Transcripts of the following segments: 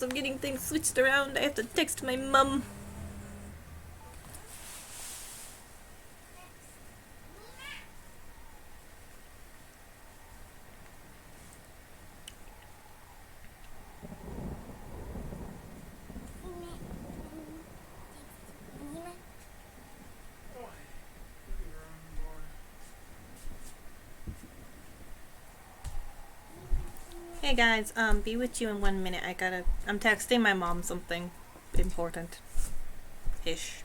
I'm getting things switched around. I have to text my mum. Hey guys, be with you in 1 minute. I'm texting my mom something important. Ish.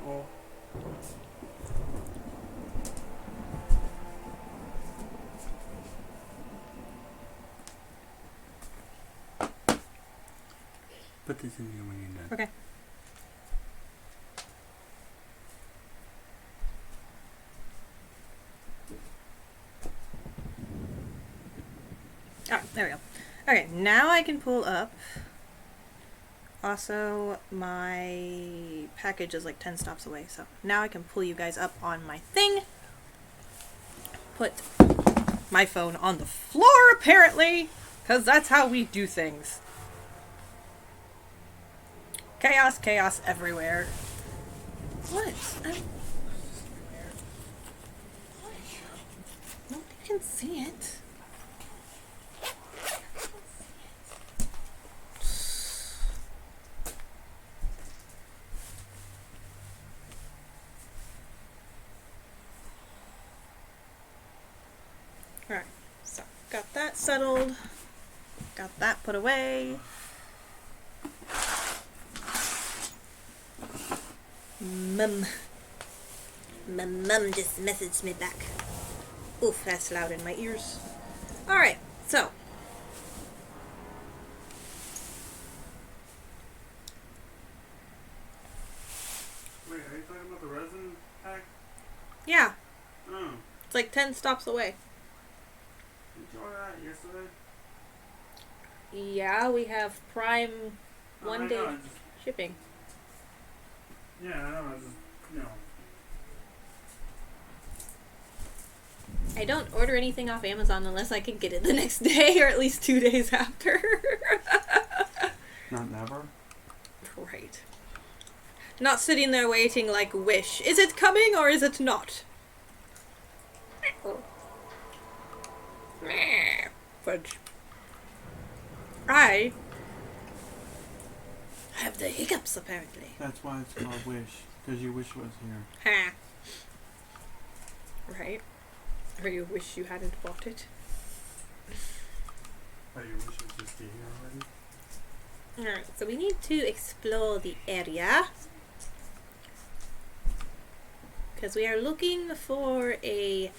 Oh. Put this in here when you're done. Okay. Alright, there we go. Okay, now I can pull up. Also, my package is like 10 stops away, so now I can pull you guys up on my thing. Put my phone on the floor, apparently, because that's how we do things. Chaos, chaos everywhere. What? Nobody can see it. Alright, so got that settled. Got that put away. Mum just messaged me back. Oof, that's loud in my ears. Alright, so. Wait, are you talking about the resin pack? Yeah, Oh. it's like 10 stops away. Did you order that yesterday? Yeah, we have Prime Oh, one I day know, I just, shipping. yeah, I know, I just, I don't order anything off Amazon unless I can get it the next day or at least 2 days after. Not never? Right. Not sitting there waiting like Wish. Is it coming or is it not? Fudge. I have the hiccups, apparently. That's why it's called Wish, because your wish was here. Ha. Right. Or you wish you hadn't bought it. Oh, your wish was just here already? Alright, so we need to explore the area. Because we are looking for a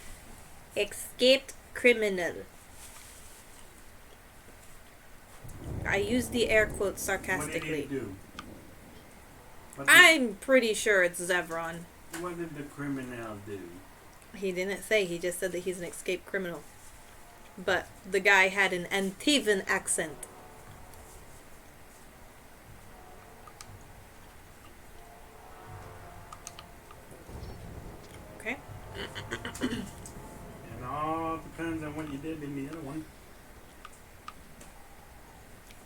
escaped criminal. I use the air quotes sarcastically. What did he do? I'm pretty sure it's Zevron. What did the criminal do? He didn't say, he just said that he's an escaped criminal. But the guy had an Antivan accent. Okay. It all depends on what you did in the other one.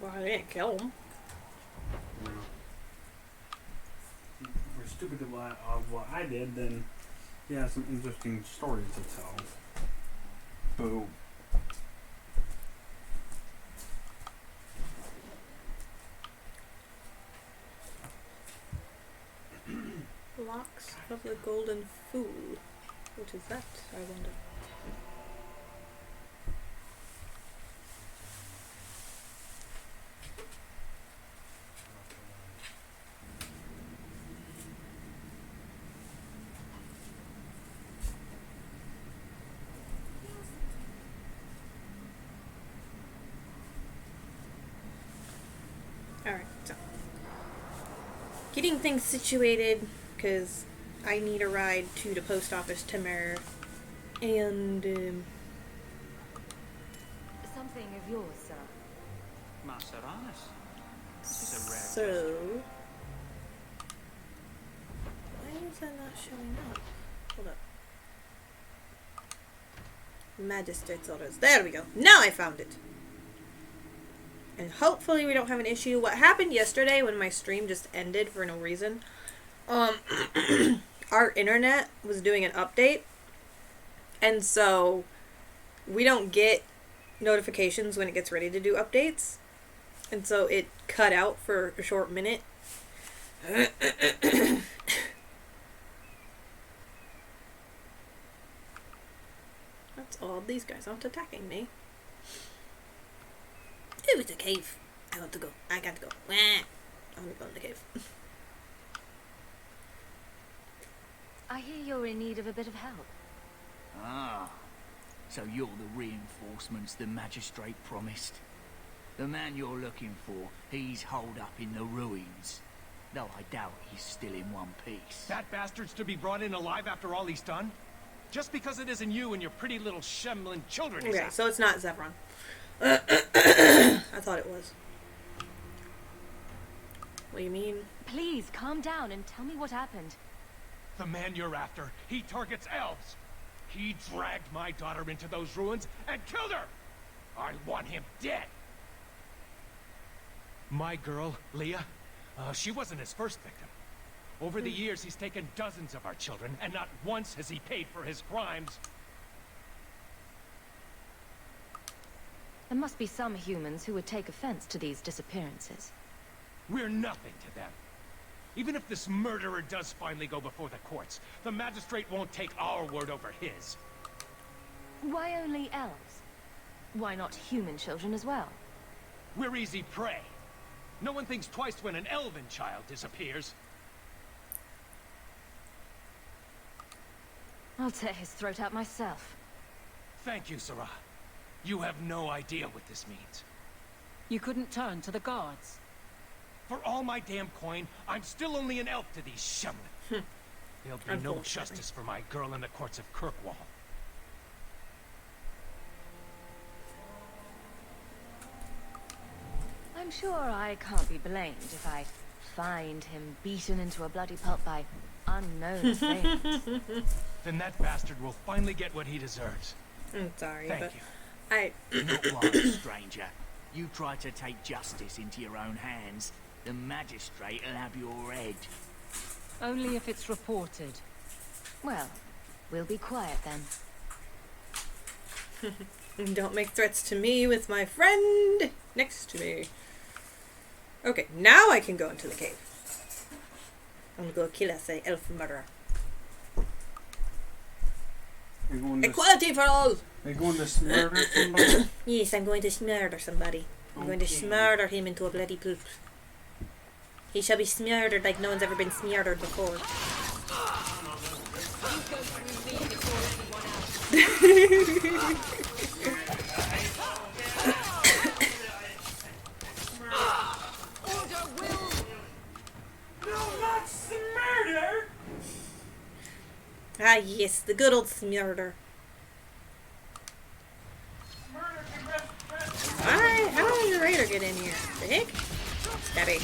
Well, I didn't kill him. You know. If we're stupid of what I did, then yeah, some interesting stories to tell. Boo. Locks of the Golden Fool. What is that, I wonder? Alright, so. Getting things situated, because I need a ride to the post office tomorrow. And, Something of yours, sir. Maseranis. This is a rare so... that not showing up? Hold up. Magistrate's orders. There we go. Now I found it. And hopefully we don't have an issue. What happened yesterday when my stream just ended for no reason, our internet was doing an update. And so we don't get notifications when it gets ready to do updates. And so it cut out for a short minute. That's all. These guys aren't attacking me. It was a cave. I want to go. I got to go. Wah. I want to go in the cave. I hear you're in need of a bit of help. Ah, so you're the reinforcements the magistrate promised. The man you're looking for, he's holed up in the ruins. Though I doubt he's still in one piece. That bastard's to be brought in alive after all he's done? Just because it isn't you and your pretty little shemlin children he's Okay, after. so it's not Zevron. I thought it was. What do you mean? Please, calm down and tell me what happened. The man you're after, he targets elves. He dragged my daughter into those ruins and killed her! I want him dead! My girl, Leah, she wasn't his first victim. Over the years, he's taken dozens of our children, and not once has he paid for his crimes. There must be some humans who would take offense to these disappearances. We're nothing to them. Even if this murderer does finally go before the courts, the magistrate won't take our word over his. Why only elves? Why not human children as well? We're easy prey. No one thinks twice when an elven child disappears. I'll tear his throat out myself. Thank you, Sarah. You have no idea what this means. You couldn't turn to the guards. For all my damn coin, I'm still only an elf to these shemlin. There'll be no Unfortunately. justice for my girl in the courts of Kirkwall. I'm sure I can't be blamed if I find him beaten into a bloody pulp by unknown things. Then that bastard will finally get what he deserves. I'm sorry, Thank but you. Not one, stranger. You try to take justice into your own hands, the magistrate'll have your head. Only if it's reported. Well, we'll be quiet then. Don't make threats to me with my friend next to me. Okay, now I can go into the cave. I'm gonna go kill us, an elf murderer. Are you going to, Equality for all! are you going to murder somebody? Yes, I'm going to smurder somebody. I'm going to Okay. smurder him into a bloody poop. He shall be smurdered like no one's ever been smurdered before. Ah yes, the good old smurder. Alright, how did the raider get in here? The heck? Stabby.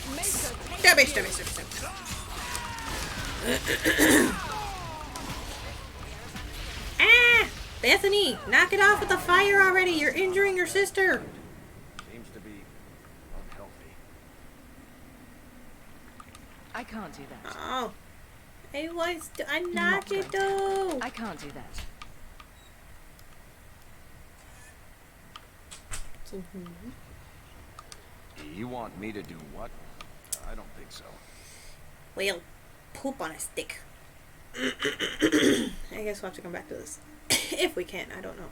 Stabby, stabby, stabby, stabby. Ah! Bethany, knock it off with the fire already. You're injuring your sister. Seems to be unhealthy. I can't do that. Oh. I was. I knocked it though. I can't do that. You want me to do what? I don't think so. Well, poop on a stick. I guess we'll have to come back to this. If we can, I don't know.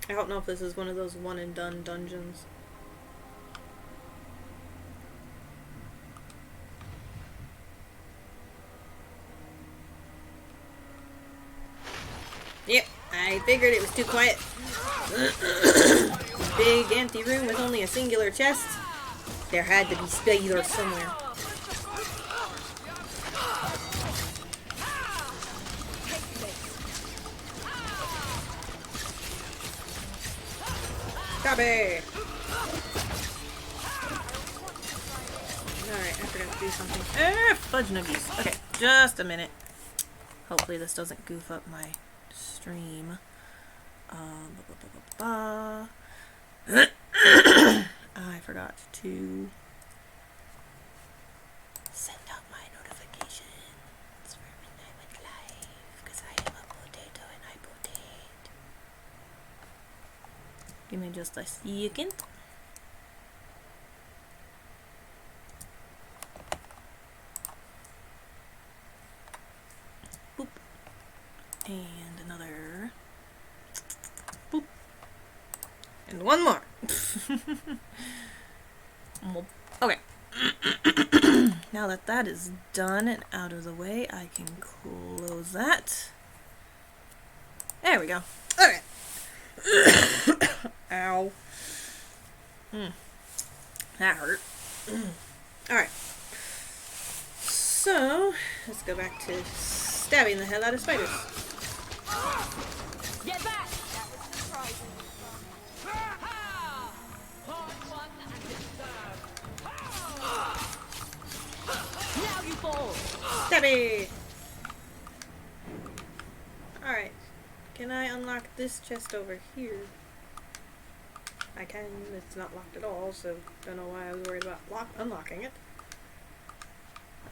I don't know if this is one of those one and done dungeons. Yep, I figured it was too quiet. Big empty room with only a singular chest. There had to be spiders somewhere. Stop it! forgot to do something. Fudge nuggies. Okay, just a minute. Hopefully this doesn't goof up my stream. I forgot to send out my notifications for when I went live, because I am a potato and I potate. Give me just a second. Boop. And another. Boop. And one more. Okay. Now that that is done and out of the way, I can close that. There we go. Okay. Ow. That hurt. Alright. So, let's go back to stabbing the hell out of spiders. Get back! That was surprising. Hard won and deserved. Now you fall! Stabby! Alright. Can I unlock this chest over here? I can. It's not locked at all, so don't know why I was worried about unlocking it.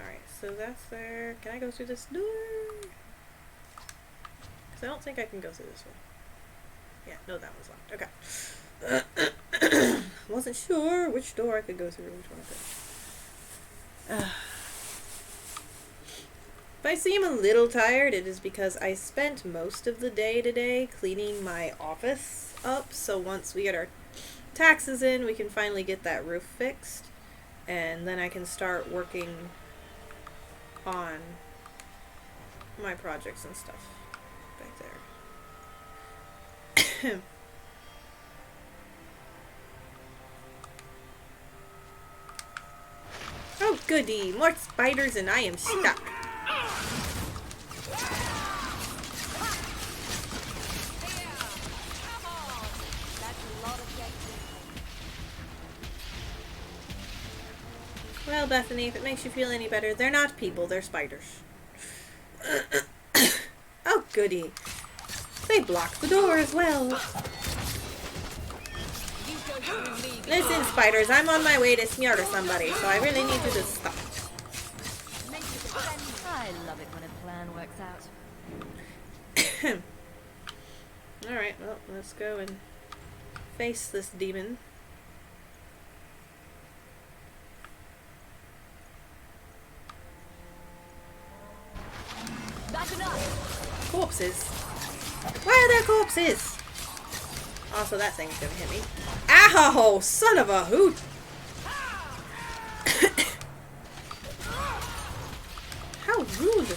Alright, so that's there. Can I go through this door? Because I don't think I can go through this one. Yeah, no, that was locked. Okay. Wasn't sure which door I could go through, which one I couldn't. If I seem a little tired, it is because I spent most of the day today cleaning my office up, so once we get our taxes in, we can finally get that roof fixed, and then I can start working on my projects and stuff back there. Oh goody, more spiders and I am stuck. Well, Bethany, if it makes you feel any better, they're not people, they're spiders. Oh, goody. They blocked the door as well. Listen, spiders, I'm on my way to smother somebody, so I really need you to stop. I love it when a plan works out. Alright, well, let's go and face this demon. That's enough. Corpses? Why are there corpses? Also, that thing's gonna hit me. Ow! Son of a hoot! How rude!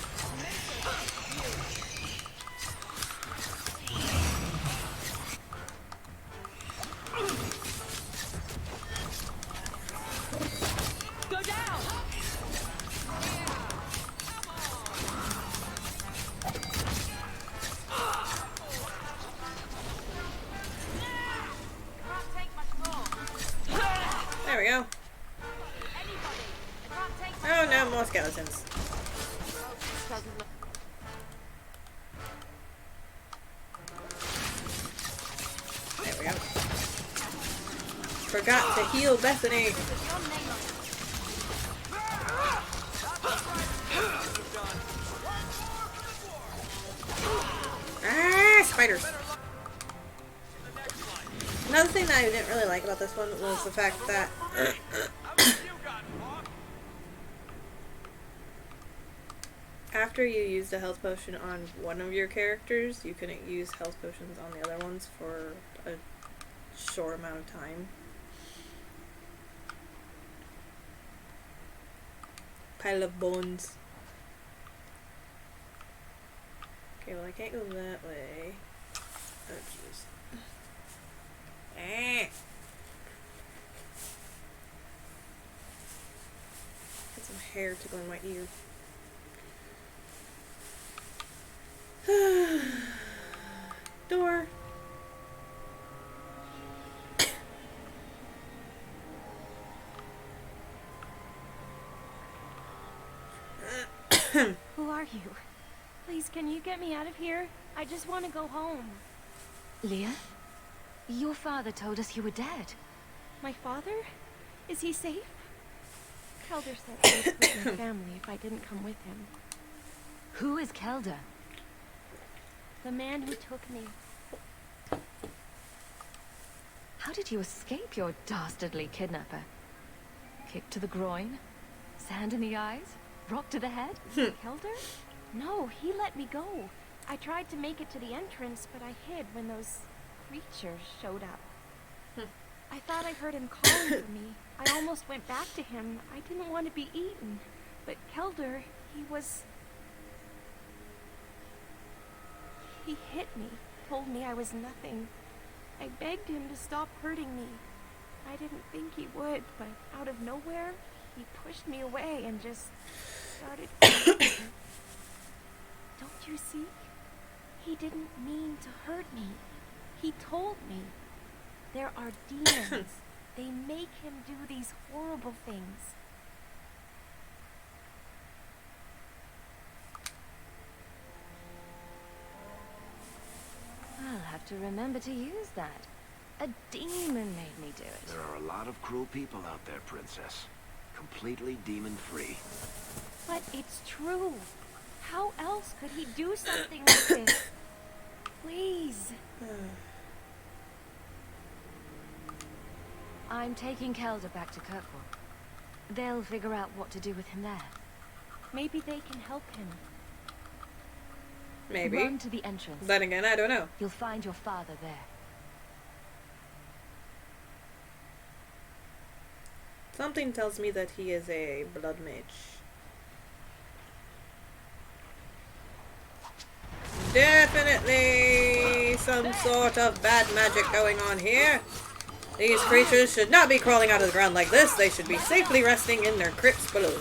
Go down! There we go. Oh no, more skeletons. There we go. Forgot to heal Bethany. Ah, spiders. Another thing that I didn't really like about this one was the fact that after you used a health potion on one of your characters, you couldn't use health potions on the other ones for a short amount of time. Pile of bones. Okay, well I can't go that way. Oh jeez. Eh. Got some hair tickling my ear. Door. Who are you? Please, can you get me out of here? I just want to go home. Leah? Your father told us you were dead. My father? Is he safe? Kelder said he would split my family if I didn't come with him. Who is Kelder? The man who took me. How did you escape your dastardly kidnapper? Kick to the groin? Sand in the eyes? Rock to the head? Kelder? No, he let me go. I tried to make it to the entrance, but I hid when those creatures showed up. I thought I heard him calling for me. I almost went back to him. I didn't want to be eaten. But Kelder, He hit me, told me I was nothing. I begged him to stop hurting me. I didn't think he would, but out of nowhere, he pushed me away and just started killing me. Don't you see? He didn't mean to hurt me. He told me. There are demons. They make him do these horrible things. I'll have to remember to use that. A demon made me do it. There are a lot of cruel people out there, Princess. Completely demon-free. But it's true. How else could he do something like this? Please. I'm taking Kelder back to Kirkwall. They'll figure out what to do with him there. Maybe they can help him. Maybe. Run to the entrance. Then again, I don't know. You'll find your father there. Something tells me that he is a blood mage. Definitely some sort of bad magic going on here. These creatures should not be crawling out of the ground like this. They should be safely resting in their crypts below.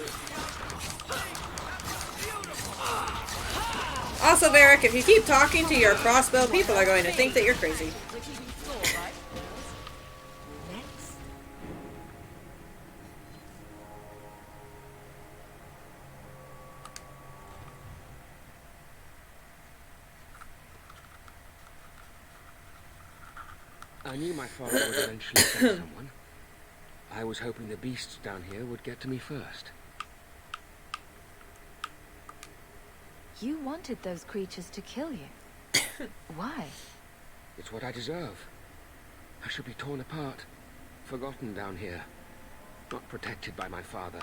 Also, Varric, if you keep talking to your crossbow, people are going to think that you're crazy. I knew my father would eventually send someone. I was hoping the beasts down here would get to me first. You wanted those creatures to kill you. Why? It's what I deserve. I should be torn apart, forgotten down here, not protected by my father.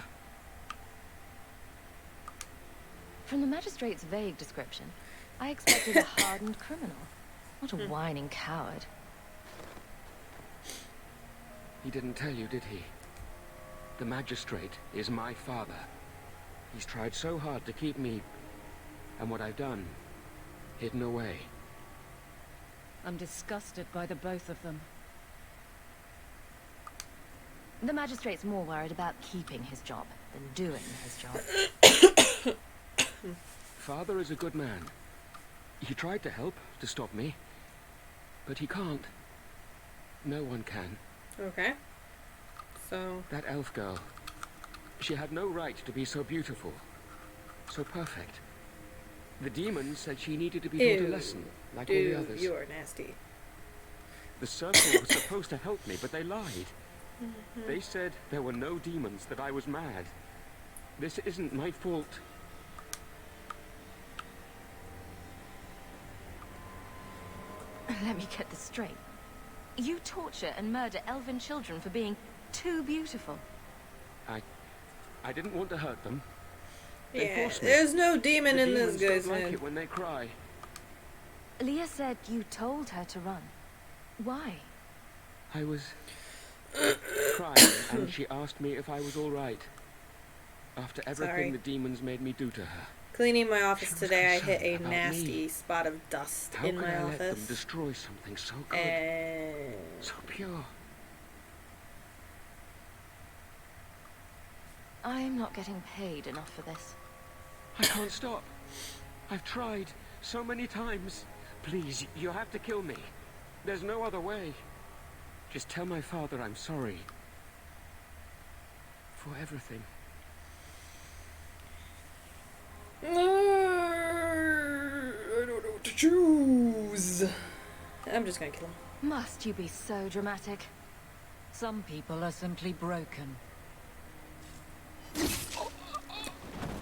From the magistrate's vague description, I expected a hardened criminal, not a whining coward. He didn't tell you, did he? The magistrate is my father. He's tried so hard to keep me, and what I've done, hidden away. I'm disgusted by the both of them. The magistrate's more worried about keeping his job than doing his job. Father is a good man. He tried to help, to stop me. But he can't. No one can. Okay. So... That elf girl. She had no right to be so beautiful. So perfect. The demon said she needed to be taught a lesson, like all the others. You are nasty. The circle was supposed to help me, but they lied. They said there were no demons, that I was mad. This isn't my fault. Let me get this straight. You torture and murder elven children for being too beautiful. I didn't want to hurt them. They Yeah, forced me. there's no demon The in this demons guy's don't like head. it when they cry. Leah said you told her to run. Why? I was crying, and she asked me if I was all right. After everything Sorry. the demons made me do to her. Cleaning my office She was today, I hit a concerned about nasty me. spot of dust How in could my I let them office. destroy something so good, And... so pure? I'm not getting paid enough for this. I can't stop. I've tried so many times. Please, you have to kill me. There's no other way. Just tell my father I'm sorry. For everything. to choose. I'm just gonna kill him. Must you be so dramatic? Some people are simply broken.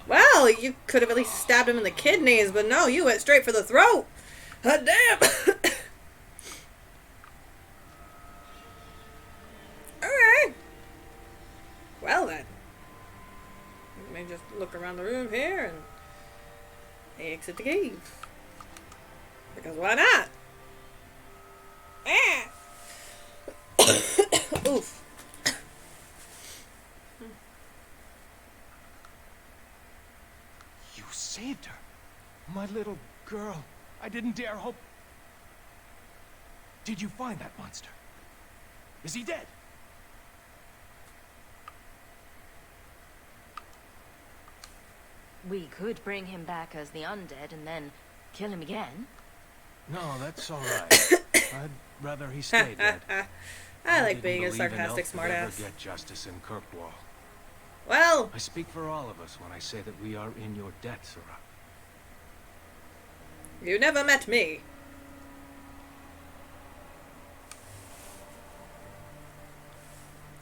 Well, you could have at least stabbed him in the kidneys, but no, you went straight for the throat. God damn. Alright. Well then. Let me just look around the room here and exit the cave. Because why not? Ah! Oof. You saved her. My little girl. I didn't dare hope. Did you find that monster? Is he dead? We could bring him back as the undead and then kill him again. No, that's all right. I'd rather he stayed dead. I like didn't being a believe an sarcastic elf would ever smartass. get justice in Kirkwall. Well, I speak for all of us when I say that we are in your debt, Sirrah. you never met me.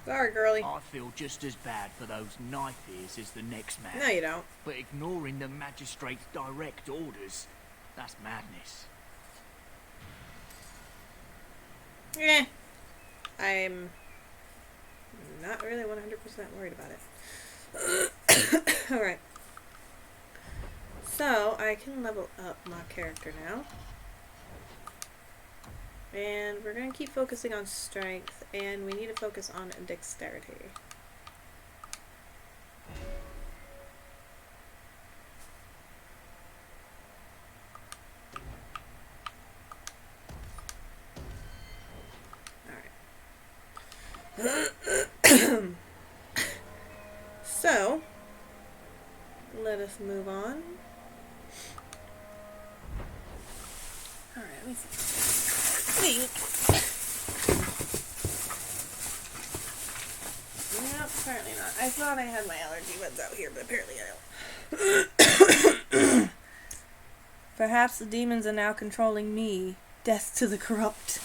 Sorry, girlie. I feel just as bad for those knife ears as the next man. No, you don't. But ignoring the magistrate's direct orders, that's madness. Eh. I'm not really 100% worried about it. Alright. So, I can level up my character now. And we're going to keep focusing on strength, and we need to focus on dexterity. Alright. So, let us move on. Alright, let me see. Nope, apparently not. I thought I had my allergy meds out here, but apparently I don't. Perhaps the demons are now controlling me. Death to the corrupt.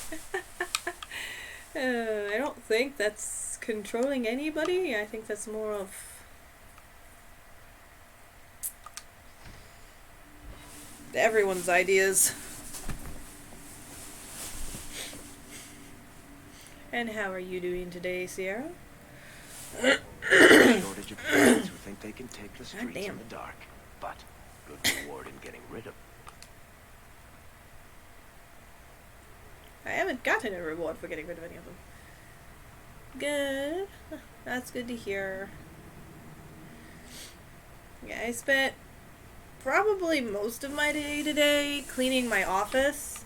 I don't think that's controlling anybody. I think that's more of everyone's ideas. And how are you doing today, Sierra? Shortage of pirates who think they can take the streets damn. in the dark, but good reward in getting rid of. I haven't gotten a reward for getting rid of any of them. Good. That's good to hear. Yeah, I spent probably most of my day today cleaning my office.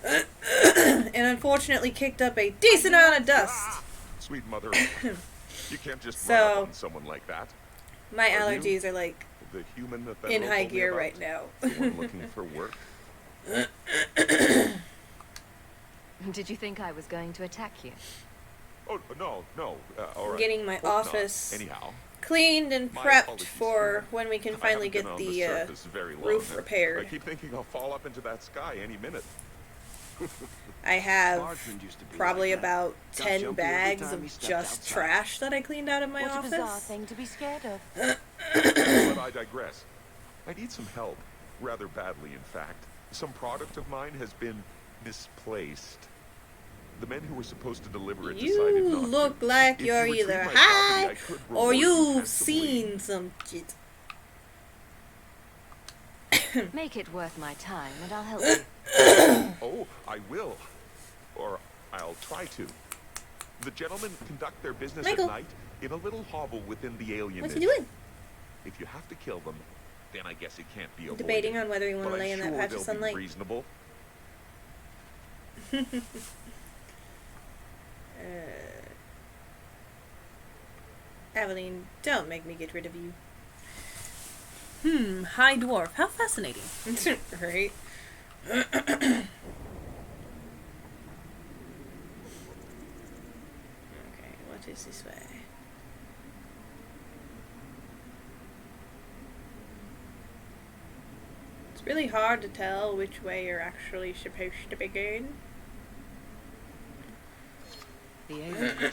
And unfortunately kicked up a decent amount of dust. Sweet mother, you can't just So, run up on someone like that. My Are you allergies are like The human that in girl high told me gear about? right now. The one looking for work? Did you think I was going to attack you? Oh, no. All right. Getting my Hope not. office Anyhow, cleaned and my prepped apologies for for when we can I finally haven't get been on the surface very long, roof and repaired. I keep thinking I'll fall up into that sky any minute. I have Bartman used to be probably like that. about Got 10 jumpy every bags time he of stepped just outside. trash that I cleaned out of my What a bizarre office. thing to be scared of. But I digress. I need some help, rather badly in fact. Some product of mine has been misplaced. The men who were supposed to deliver it decided You not look to. like If you're you retrieve either my high property, I could or reward you you've handsomely. seen some shit. Make it worth my time, and I'll help you. Oh, I will. Or I'll try to. The gentlemen conduct their business Michael. at night in a little hovel within the alien What's he niche. doing? If you have to kill them, then I guess it can't be avoided. Debating on whether you want But to lay I'm in that sure patch they'll of sunlight. Be reasonable. Aveline, don't make me get rid of you. High dwarf. How fascinating. Right? Okay, what is this way? It's really hard to tell which way you're actually supposed to be going. The alien should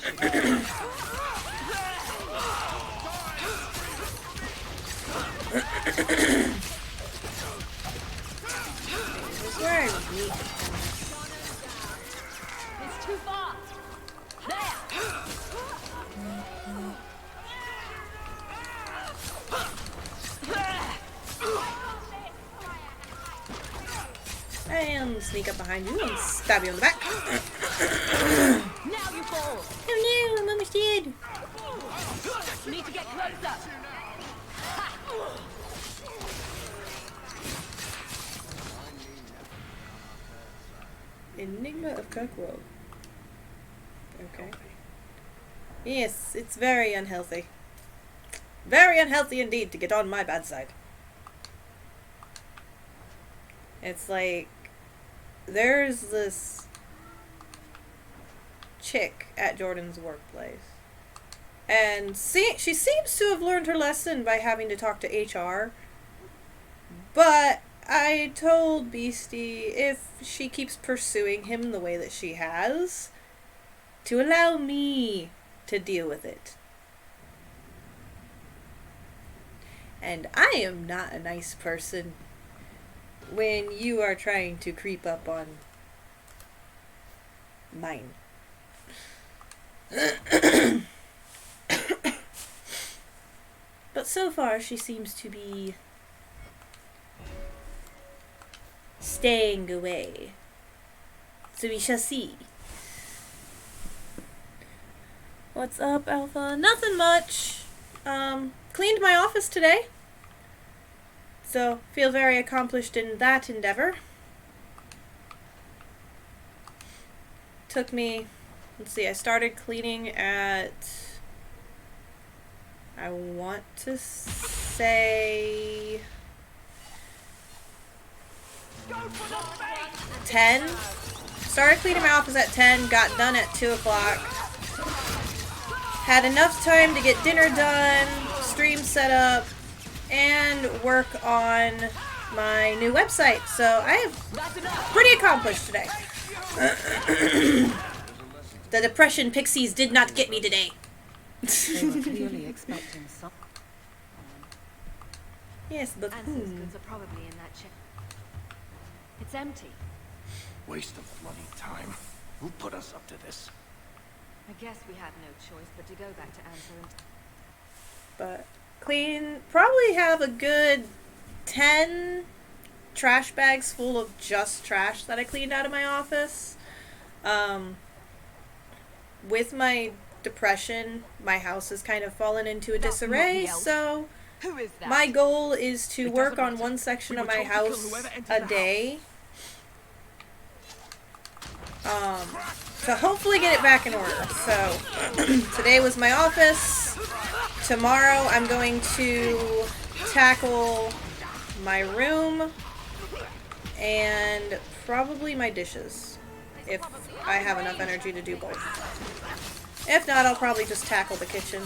This is where I need to come. It's too far. There. And sneak up behind you and stab you in the back. Now you fall. Oh no, I'm almost dead. Need to get closer. Enigma of Kirkwall. Okay. Yes, it's very unhealthy. Very unhealthy indeed to get on my bad side. It's like, there's this chick at Jordan's workplace. And she seems to have learned her lesson by having to talk to HR. But I told Beastie if she keeps pursuing him the way that she has, to allow me to deal with it. And I am not a nice person when you are trying to creep up on mine. But so far she seems to be staying away. So we shall see. What's up, Alpha? Nothing much. Cleaned my office today. So, feel very accomplished in that endeavor. Took me, let's see, I started cleaning at, I want to say 10. Started cleaning my office at 10, got done at 2 o'clock. Had enough time to get dinner done, stream set up, and work on my new website. So I have pretty accomplished today. The depression pixies did not get me today. They were clearly expecting some. Yes, but Answer's goods are probably in that chest. It's empty. Waste of bloody time. Who put us up to this? I guess we had no choice but to go back to Answer and... But probably have a good 10 trash bags full of just trash that I cleaned out of my office. With my depression, my house has kind of fallen into a disarray, so Who is that? my goal is to work on one section of my house a day. To hopefully get it back in order. So, today was my office. Tomorrow I'm going to tackle my room and probably my dishes, if I have enough energy to do both. If not, I'll probably just tackle the kitchen.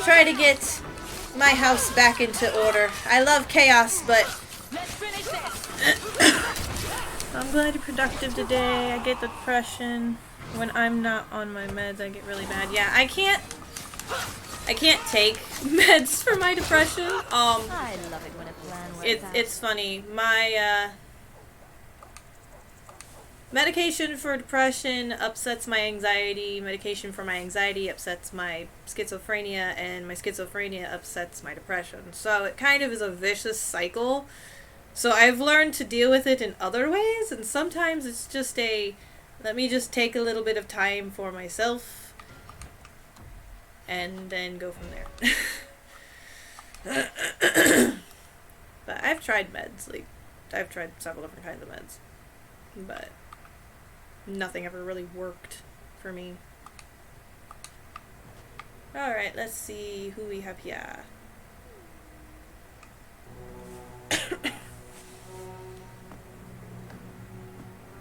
Try to get my house back into order. I love chaos, but I'm glad you're productive today. I get depression. When I'm not on my meds, I get really bad. Yeah, I can't take meds for my depression. I love it when a plan works out. It's funny. My medication for depression upsets my anxiety. Medication for my anxiety upsets my schizophrenia, and my schizophrenia upsets my depression. So it kind of is a vicious cycle. So I've learned to deal with it in other ways, and sometimes it's just let me just take a little bit of time for myself and then go from there. But I've tried meds, I've tried several different kinds of meds, but nothing ever really worked for me. Alright, let's see who we have here.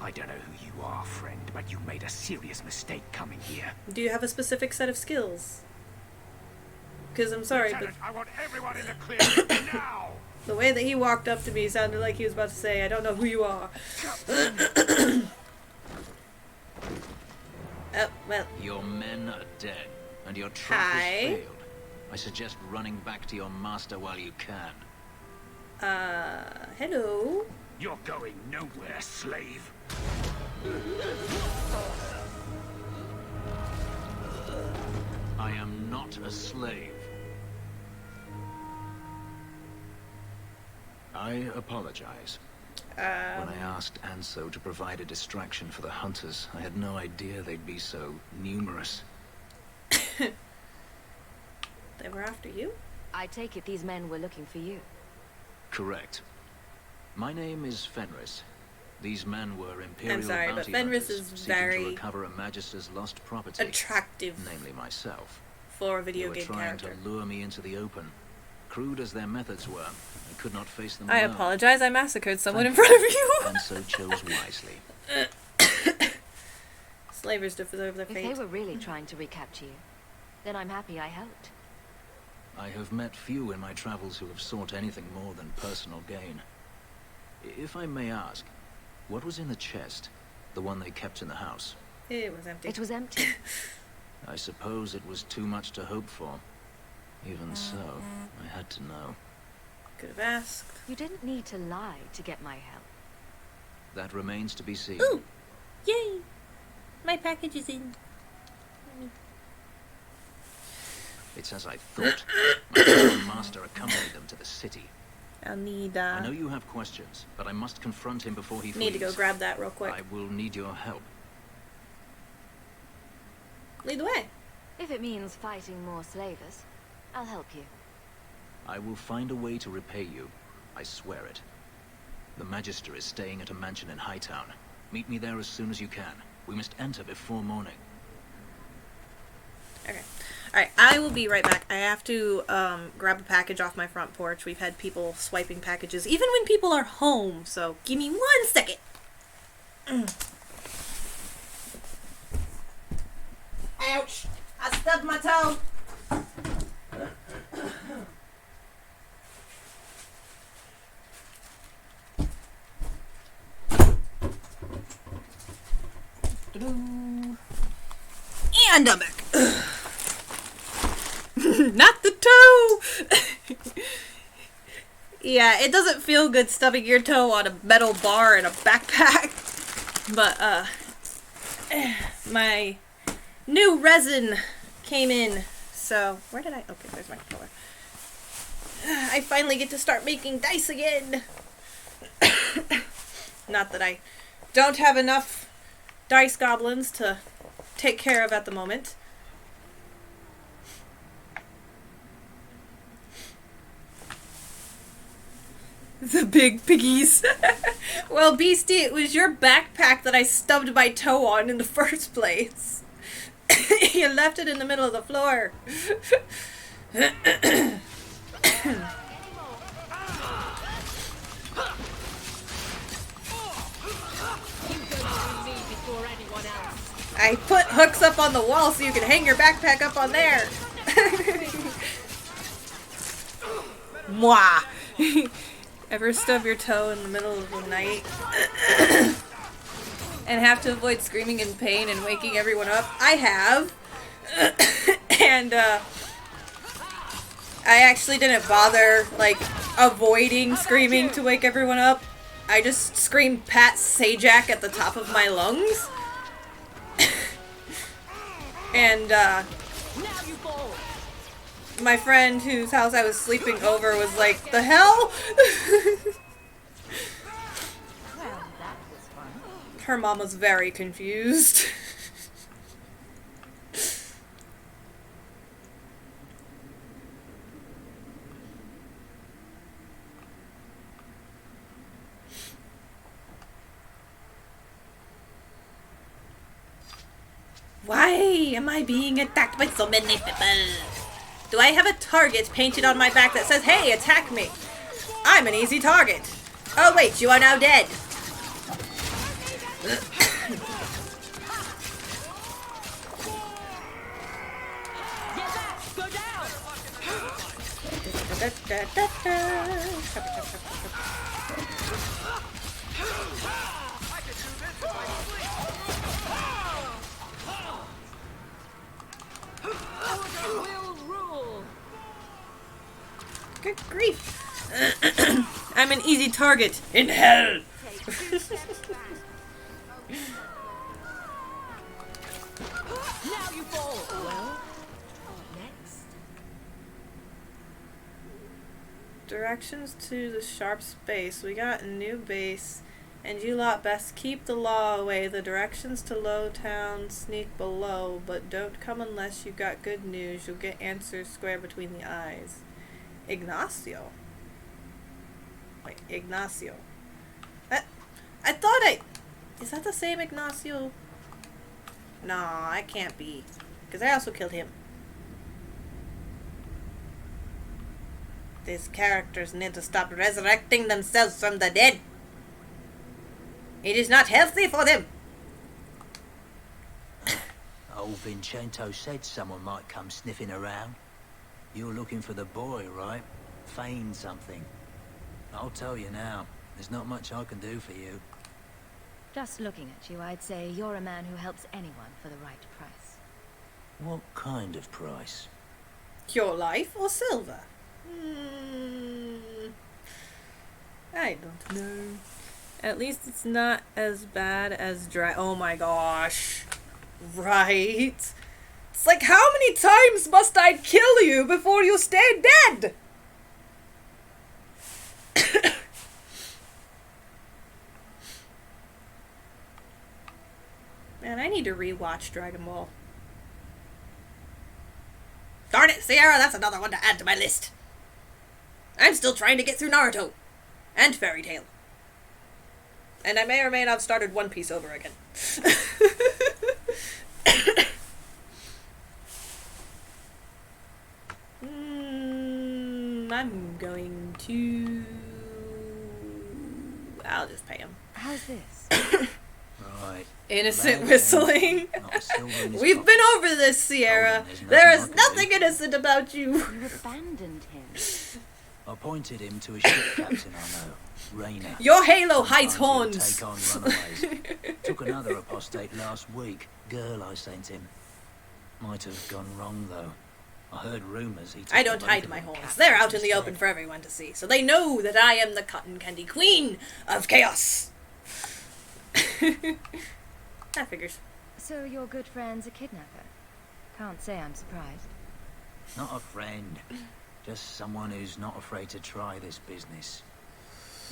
I don't know who you are, friend, but you made a serious mistake coming here. Do you have a specific set of skills? Because I'm sorry, but Lieutenant, I want everyone in the clear now. the way that he walked up to me sounded like he was about to say, I don't know who you are. Oh, well. Your men are dead, and your trap has failed. I suggest running back to your master while you can. Hello? You're going nowhere, slave. I am not a slave. I apologize. When I asked Anso to provide a distraction for the hunters, I had no idea they'd be so numerous. They were after you? I take it these men were looking for you. Correct. My name is Fenris. These men were Imperial I'm sorry, but bounty Fenris hunters is seeking very to recover a Magister's lost property, attractive namely myself. for a video They game were trying character. to lure me into the open. Crude as their methods were, I could not face them I alone. apologize, I massacred someone in front of you. And so chose wisely. Slavers deserve their If fate. they were really trying to recapture you, then I'm happy I helped. I have met few in my travels who have sought anything more than personal gain. If I may ask, what was in the chest? The one they kept in the house? It was empty. It was empty. I suppose it was too much to hope for. Even so, I had to know. Could have asked. You didn't need to lie to get my help. That remains to be seen. Ooh! Yay! My package is in. It's as I thought. My former master accompanied them to the city. I'll need, I know you have questions, but I must confront him before he flees. need to go grab that real quick. I will need your help. Lead the way. If it means fighting more slavers, I'll help you. I will find a way to repay you. I swear it. The Magister is staying at a mansion in Hightown. Meet me there as soon as you can. We must enter before morning. Okay. Alright, I will be right back. I have to grab a package off my front porch. We've had people swiping packages, even when people are home, so give me 1 second. Ouch! I stubbed my toe! And I'm back. Not the toe! Yeah, it doesn't feel good stubbing your toe on a metal bar in a backpack. But, my new resin came in. So, where did I? Okay, there's my controller. I finally get to start making dice again. Not that I don't have enough dice goblins to take care of at the moment. The big piggies. Well, Beastie, it was your backpack that I stubbed my toe on in the first place. You left it in the middle of the floor. I put hooks up on the wall so you can hang your backpack up on there. Mwah. Ever stub your toe in the middle of the night and have to avoid screaming in pain and waking everyone up? I have. And I actually didn't bother like avoiding screaming to wake everyone up. I just screamed Pat Sajak at the top of my lungs. And my friend whose house I was sleeping over was like, "The hell?" Her mom was very confused. Why am I being attacked by so many people? Do I have a target painted on my back that says, "Hey, attack me"? I'm an easy target. Oh wait, you are now dead. Da, da, da, da. Chop, chop, chop, chop, chop. Will rule. Good grief. I'm an easy target in hell. Now you fall. Well, next. Directions to the sharp space. We got a new base, and you lot best keep the law away. The directions to Lowtown sneak below, but don't come unless you got good news. You'll get answers square between the eyes. Ignacio. Wait, Ignacio. I thought is that the same Ignacio? No, it can't be. Because I also killed him. These characters need to stop resurrecting themselves from the dead. It is not healthy for them. Old Vincento said someone might come sniffing around. You're looking for the boy, right? Feign something. I'll tell you now, there's not much I can do for you. Just looking at you, I'd say you're a man who helps anyone for the right price. What kind of price? Your life or silver? I don't know. At least it's not as bad as oh my gosh. Right? It's like, how many times must I kill you before you stay dead? Man, I need to rewatch Dragon Ball. Darn it, Sierra, that's another one to add to my list. I'm still trying to get through Naruto. And Fairy Tail. And I may or may not have started One Piece over again. I'm going to... I'll just pay him. How's this? Right. Innocent Well, whistling. not a silver in his We've pocket. been over this, Sierra. There's There is nothing I can nothing do. innocent about you. You abandoned him. I pointed him to a ship captain I know, Raina. Your halo hides Sometimes horns. he'll take on runaways. Took another apostate last week. Girl I sent him. Might have gone wrong though. I heard rumours he took I don't the boat hide of my the horns. captain They're out in the instead. open for everyone to see, so they know that I am the cotton candy queen of chaos. That figures. So your good friend's a kidnapper? Can't say I'm surprised. Not a friend. Just someone who's not afraid to try this business.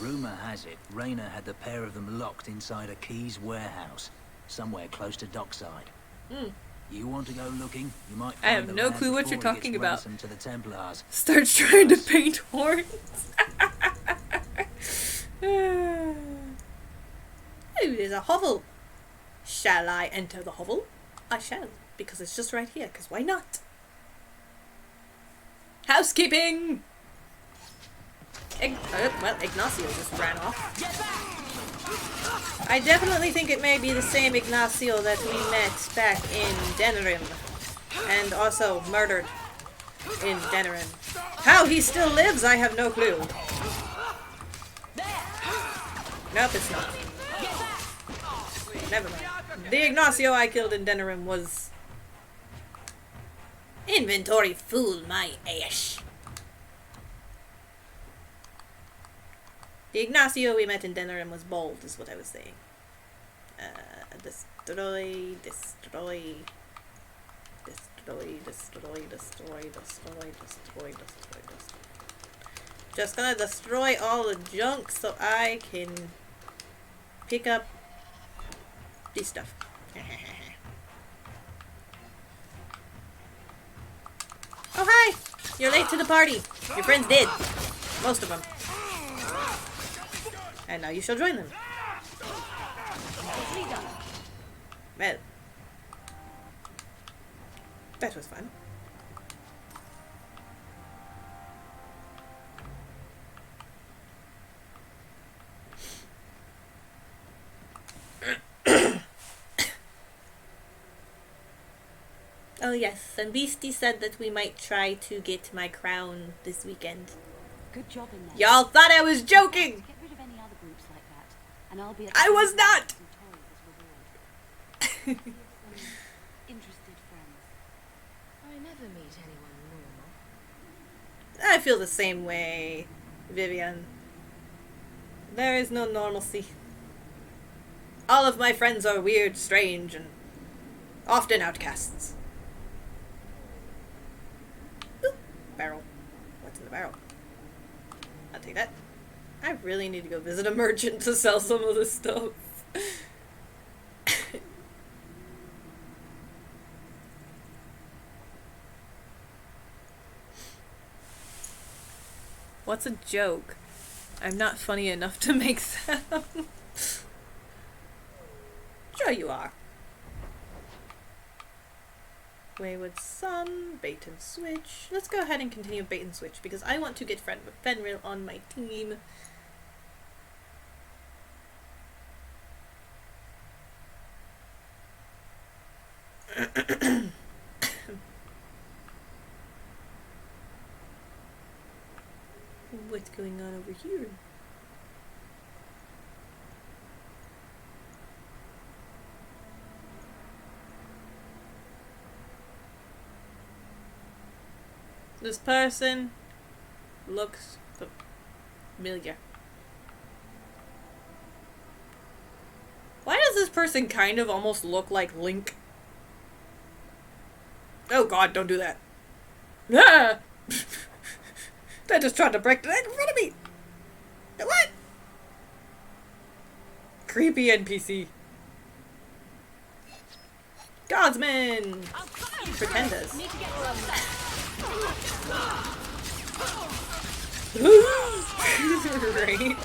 Rumour has it, Raina had the pair of them locked inside a Keys warehouse, somewhere close to dockside. You want to go looking? You might I find have the no lad clue what before you're he talking gets about. ransomed to the Templars. Starts trying to paint horns. Ooh, there's a hovel. Shall I enter the hovel? I shall, because it's just right here, because why not? Housekeeping! Well, Ignacio just ran off. I definitely think it may be the same Ignacio that we met back in Denerim. And also murdered in Denerim. How he still lives, I have no clue. Nope, it's not. Never mind. The Ignacio I killed in Denerim was... Inventory fool my ash. The Ignacio we met in Denerim was bold, is what I was saying. Destroy, destroy, destroy, destroy, destroy, destroy, destroy, destroy, destroy. Just gonna destroy all the junk so I can pick up this stuff. Oh, hi! You're late to the party. Your friends did. Most of them. And now you shall join them. Well. That was fun. Oh yes, and Beastie said that we might try to get my crown this weekend. Good job in there. Y'all thought I was joking! Get rid of any other groups like that, and I'll be at I was not! Interested friends. I never meet anyone normal. I feel the same way, Vivian. There is no normalcy. All of my friends are weird, strange, and often outcasts. Oop, barrel. What's in the barrel? I'll take that. I really need to go visit a merchant to sell some of this stuff. What's a joke? I'm not funny enough to make them. Sure you are. Wayward Son, bait and switch. Let's go ahead and continue bait and switch because I want to get Fenrir on my team. What's going on over here? This person looks familiar. Why does this person kind of almost look like Link? Oh god, don't do that. Ah! They just tried to break the egg in front of me! What? Creepy NPC. Godsman! Pretenders. Right.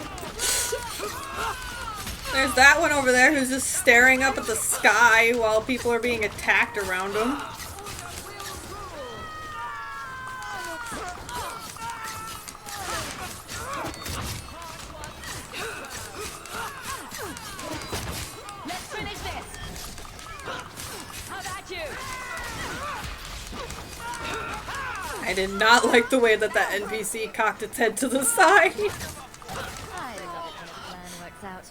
There's that one over there who's just staring up at the sky while people are being attacked around him. Let's finish this. How about you? I did not like the way that NPC cocked its head to the side. I love it when a plan works out.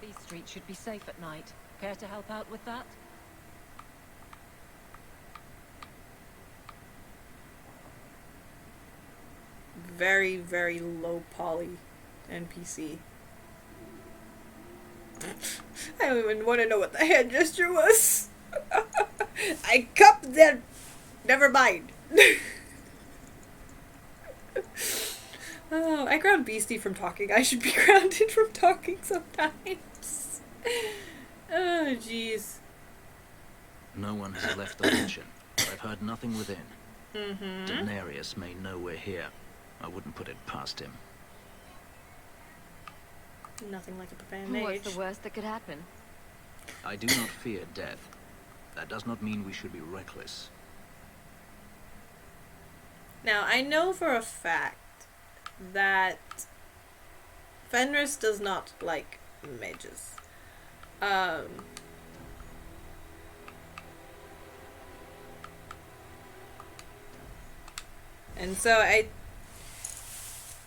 These streets should be safe at night. Care to help out with that? Very, very low poly NPC. I don't even want to know what the hand gesture was. I cupped them. Never mind. Oh, I ground Beastie from talking. I should be grounded from talking sometimes. Oh, jeez. No one has left the mansion, but I've heard nothing within. Mm-hmm. Denarius may know we're here. I wouldn't put it past him. Nothing like a prepared mage. What's the worst that could happen? I do not fear death. That does not mean we should be reckless. Now, I know for a fact that Fenris does not like mages. And so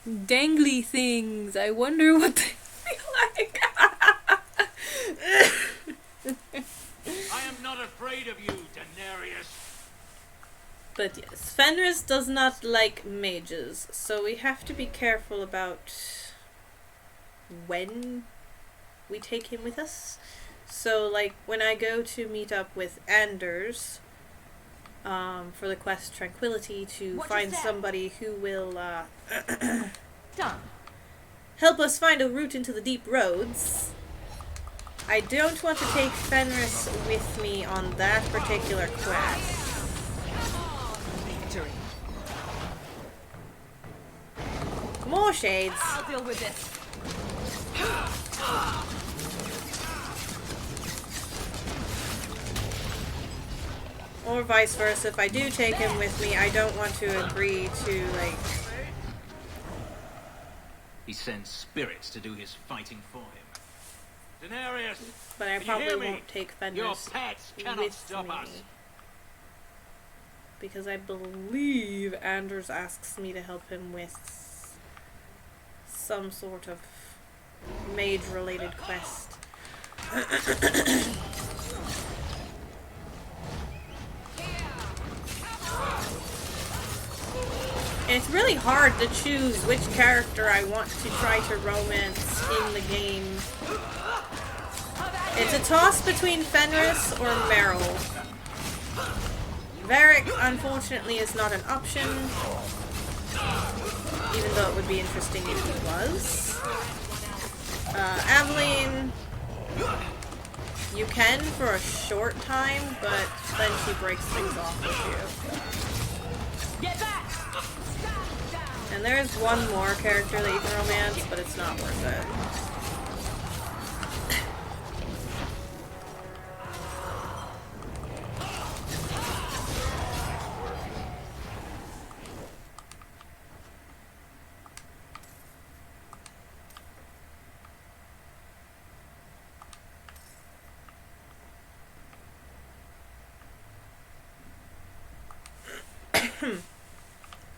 dangly things, I wonder what they feel like. I am not afraid of you, Denarius. But yes, Fenris does not like mages, so we have to be careful about when we take him with us. So, like, when I go to meet up with Anders, for the quest Tranquility to find somebody who will, Done. help us find a route into the deep roads, I don't want to take Fenris with me on that particular quest. More shades. I'll deal with this. Or vice versa. If I do take him with me, I don't want to agree to, like... He sends spirits to do his fighting for him. Denarius! But I Can you probably hear me? won't take Your Fenris pets cannot with stop me. us. because I believe Anders asks me to help him with some sort of mage-related quest. And it's really hard to choose which character I want to try to romance in the game. It's a toss between Fenris or Meryl. Varric, unfortunately, is not an option, even though it would be interesting if he was. Aveline, you can for a short time, but then she breaks things off with you. Get back! And there's one more character that you can romance, but it's not worth it.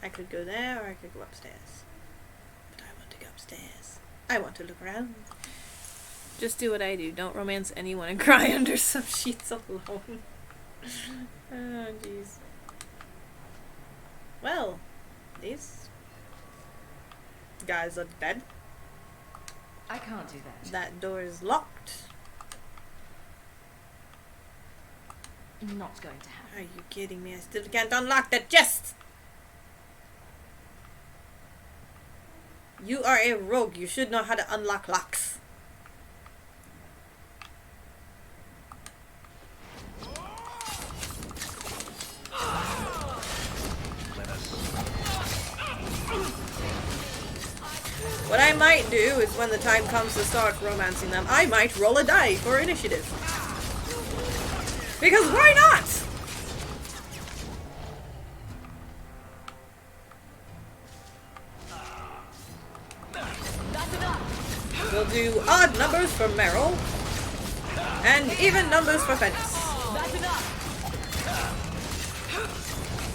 I could go there, or I could go upstairs. But I want to go upstairs. I want to look around. Just do what I do. Don't romance anyone and cry under some sheets alone. Oh, jeez. Well, these guys are dead. I can't do that. That door is locked. Not going to happen. Are you kidding me? I still can't unlock that chest! You are a rogue. You should know how to unlock locks. What I might do is when the time comes to start romancing them, I might roll a die for initiative. Because why not? We'll do odd numbers for Meryl, and even numbers for Fenris.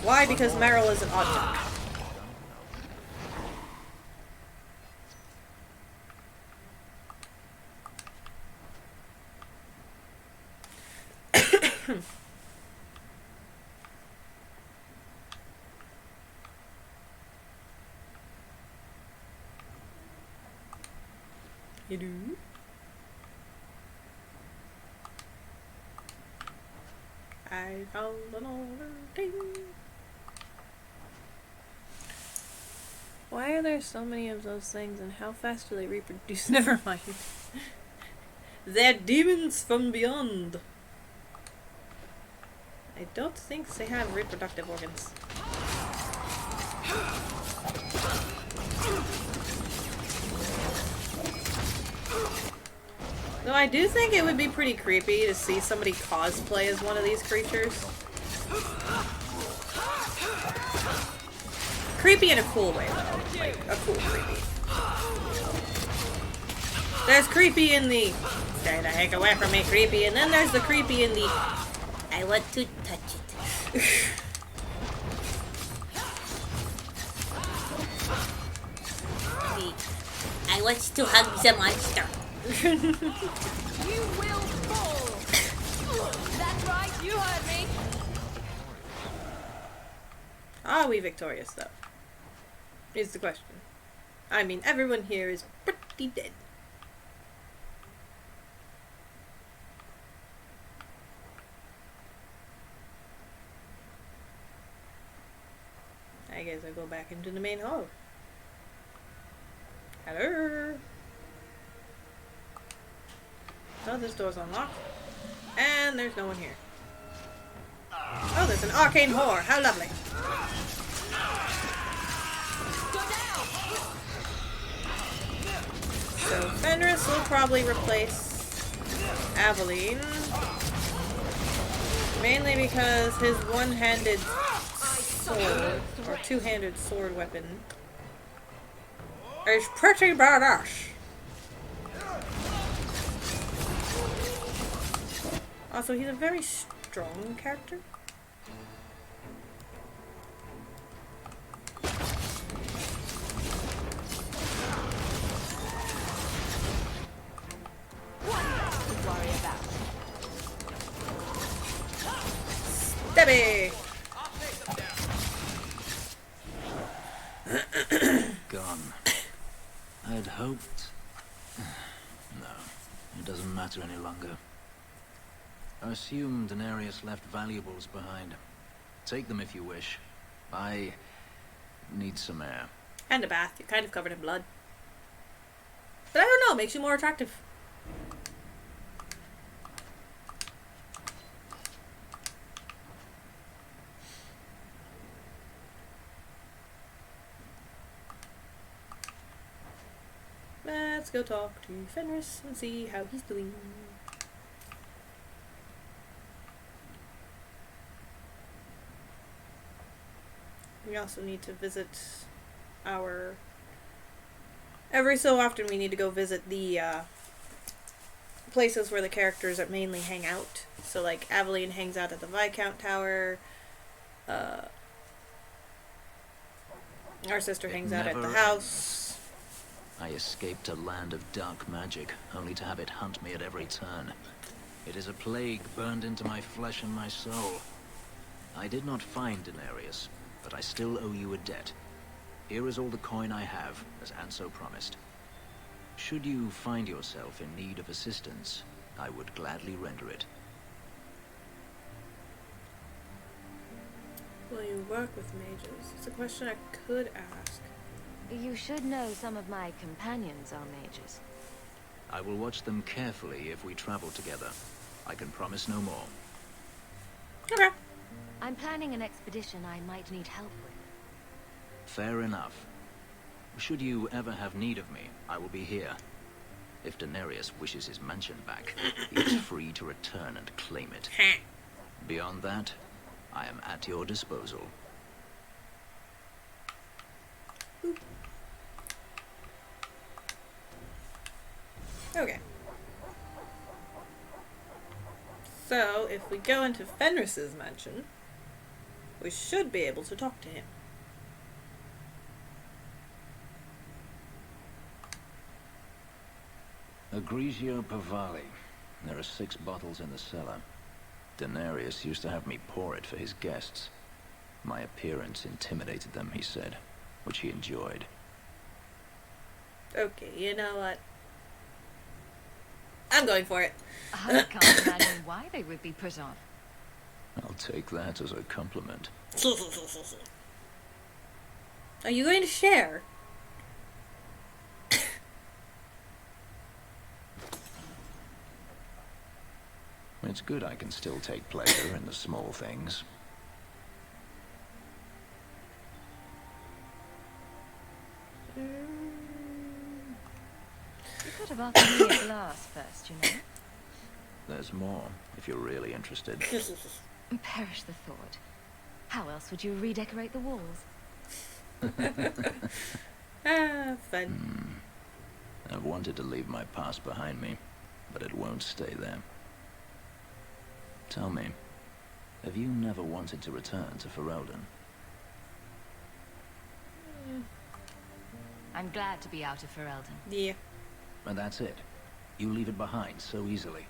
Why? Because Meryl is an odd duck. You do? I found an older thing. Why are there so many of those things, and how fast do they reproduce? Never mind. They're demons from beyond. I don't think they have reproductive organs. Though I do think it would be pretty creepy to see somebody cosplay as one of these creatures. Creepy in a cool way, though. Like, a cool creepy. There's creepy in the stay the heck away from me creepy, and then there's the creepy in the I want to touch it. I want to hug the monster. You will fall! That's right, you heard me! Are we victorious, though? Is the question. I mean, everyone here is pretty dead. I guess I'll go back into the main hall. Hello? Oh, this door's unlocked. And there's no one here. Oh, there's an arcane whore. How lovely. So Fenris will probably replace Aveline. Mainly because his one-handed sword, or two-handed sword weapon, is pretty badass. Also, he's a very strong character. Debbie! Gone. I'd hoped... No, it doesn't matter any longer. I assume Daenerys left valuables behind. Take them if you wish. I need some air. And a bath. You're kind of covered in blood. But I don't know, makes you more attractive. Let's go talk to Fenris and see how he's doing. We also need to visit our... Every so often we need to go visit the places where the characters are mainly hang out. So like Aveline hangs out at the Viscount Tower. Our sister hangs out at the house. I escaped a land of dark magic, only to have it hunt me at every turn. It is a plague burned into my flesh and my soul. I did not find Daenerys, but I still owe you a debt. Here is all the coin I have, as Anso promised. Should you find yourself in need of assistance, I would gladly render it. Will you work with mages? It's a question I could ask. You should know some of my companions are mages. I will watch them carefully if we travel together. I can promise no more. Okay. I'm planning an expedition I might need help with. Fair enough. Should you ever have need of me, I will be here. If Daenerys wishes his mansion back, he is free to return and claim it. Beyond that, I am at your disposal. Okay. So, if we go into Fenris's mansion, we should be able to talk to him. Egregio Pavali. There are 6 bottles in the cellar. Daenerys used to have me pour it for his guests. My appearance intimidated them, he said, which he enjoyed. Okay, you know what? I'm going for it. I can't imagine why they would be put off. I'll take that as a compliment. Are you going to share? It's good I can still take pleasure in the small things. You could have offered me a glass first, you know. There's more, if you're really interested. Perish the thought. How else would you redecorate the walls? Fun. I've wanted to leave my past behind me, but it won't stay there. Tell me, have you never wanted to return to Ferelden? I'm glad to be out of Ferelden. Yeah. And that's it. You leave it behind so easily.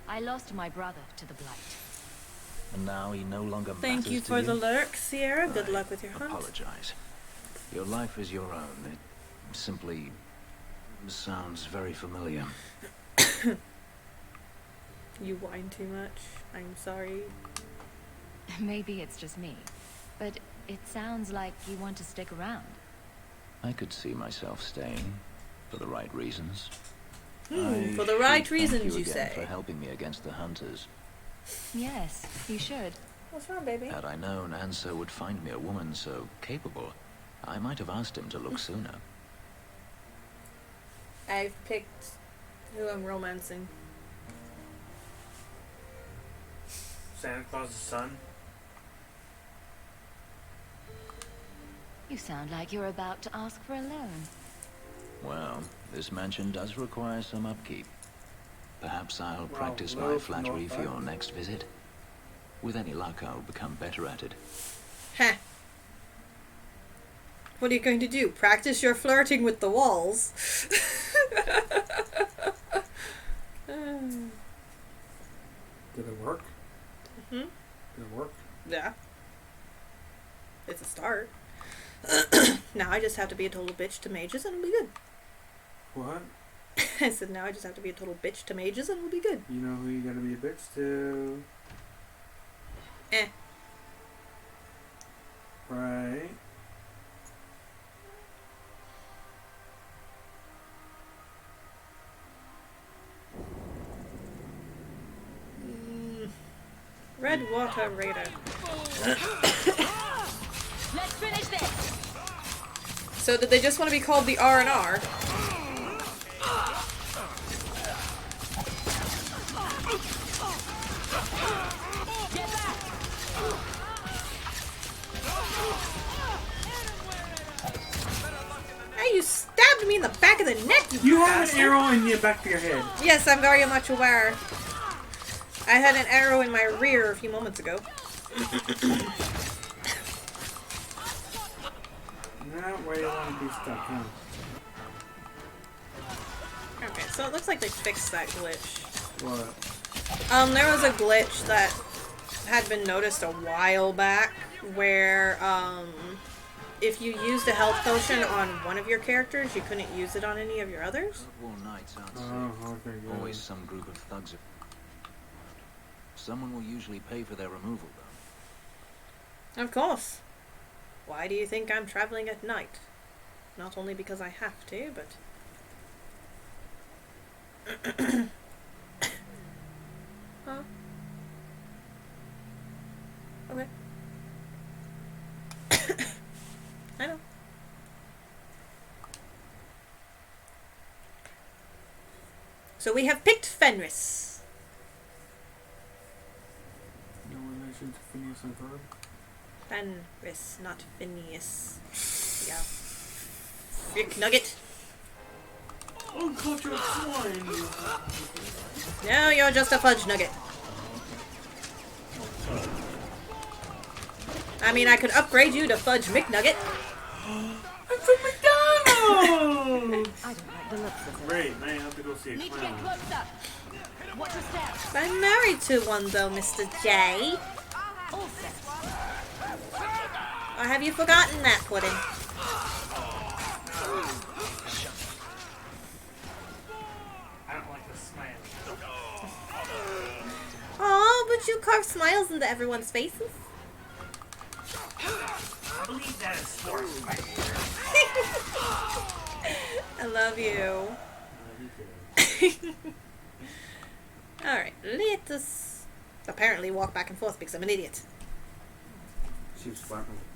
I lost my brother to the Blight. And now he no longer matters Thank you to for the lurk, Sierra. Good luck with your hunt. Apologize. Your life is your own. It simply sounds very familiar. You whine too much. I'm sorry. Maybe it's just me, but it sounds like you want to stick around. I could see myself staying, for the right reasons. For the right reasons, you again say. for helping me against the hunters. Yes, you should. What's wrong, baby? Had I known Anso would find me a woman so capable, I might have asked him to look sooner. I've picked who I'm romancing. Santa Claus's son? You sound like you're about to ask for a loan. Well, this mansion does require some upkeep. Perhaps I'll practice my no, flattery no, for your next visit. With any luck, I'll become better at it. Heh. What are you going to do? Practice your flirting with the walls? Did it work? Hmm? Did it work? Yeah. It's a start. Now I just have to be a total bitch to mages and it'll be good. What? I said now I just have to be a total bitch to mages and it'll be good. You know who you gotta be a bitch to. Eh. Right. Red Water Raider. Let's finish this. So did they just want to be called the R&R? Get back. Hey, you stabbed me in the back of the neck, You have bastard. an arrow in the back of your head. Yes, I'm very much aware. I had an arrow in my rear a few moments ago. Not where you want to be stuck, huh? Okay, so it looks like they fixed that glitch. What? There was a glitch that had been noticed a while back where, if you used a health potion on one of your characters, you couldn't use it on any of your others. War nights aren't safe. Oh, okay, good. Always some group of thugs. Someone will usually pay for their removal, though. Of course. Why do you think I'm traveling at night? Not only because I have to, but... Huh? Okay. I know. So we have picked Fenris. No relation to Phineas and Ferb? Fenris, not Phineas. Yeah. Frick Nugget. Uncultured swine! No, you're just a fudge nugget. I mean, I could upgrade you to Fudge McNugget. I'm from McDonald's! I don't like the looks of it. Great, now you have to go see a Need to get clown. closer. Watch your step. I'm married to one, though, Mr. J. All set. Or have you forgotten that, Pudding? I don't like the smile. Aw, but you carve smiles into everyone's faces. I believe that is forced by I love you. Alright, let us apparently walk back and forth because I'm an idiot. She was flirting with me.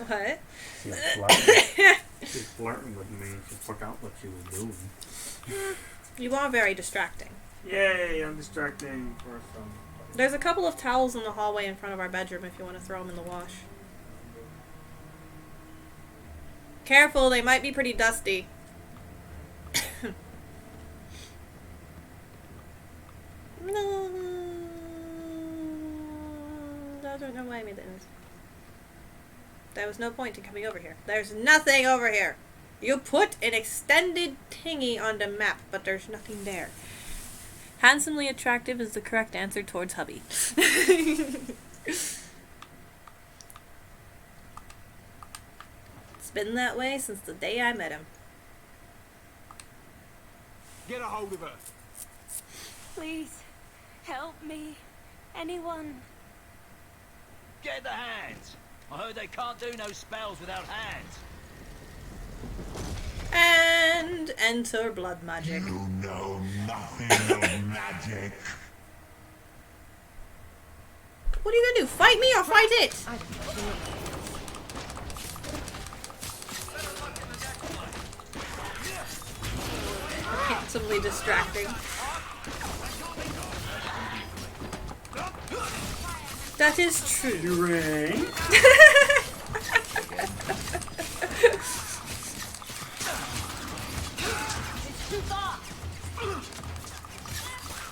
What? She was flirting. She was flirting with me. She forgot what she was doing. You are very distracting. Yay, I'm distracting for some. There's a couple of towels in the hallway in front of our bedroom if you want to throw them in the wash. Careful, they might be pretty dusty. No. I don't know why I made that noise. There was no point in coming over here. There's nothing over here. You put an extended thingy on the map, but there's nothing there. Handsomely attractive is the correct answer towards hubby. It's been that way since the day I met him. Get a hold of her. Please, help me. Anyone. Get the hands! I heard they can't do no spells without hands. And enter blood magic. You know nothing of magic. What are you gonna do? Fight me or fight it? I don't like the looks of it. Handsomely distracting. That is true. You ring?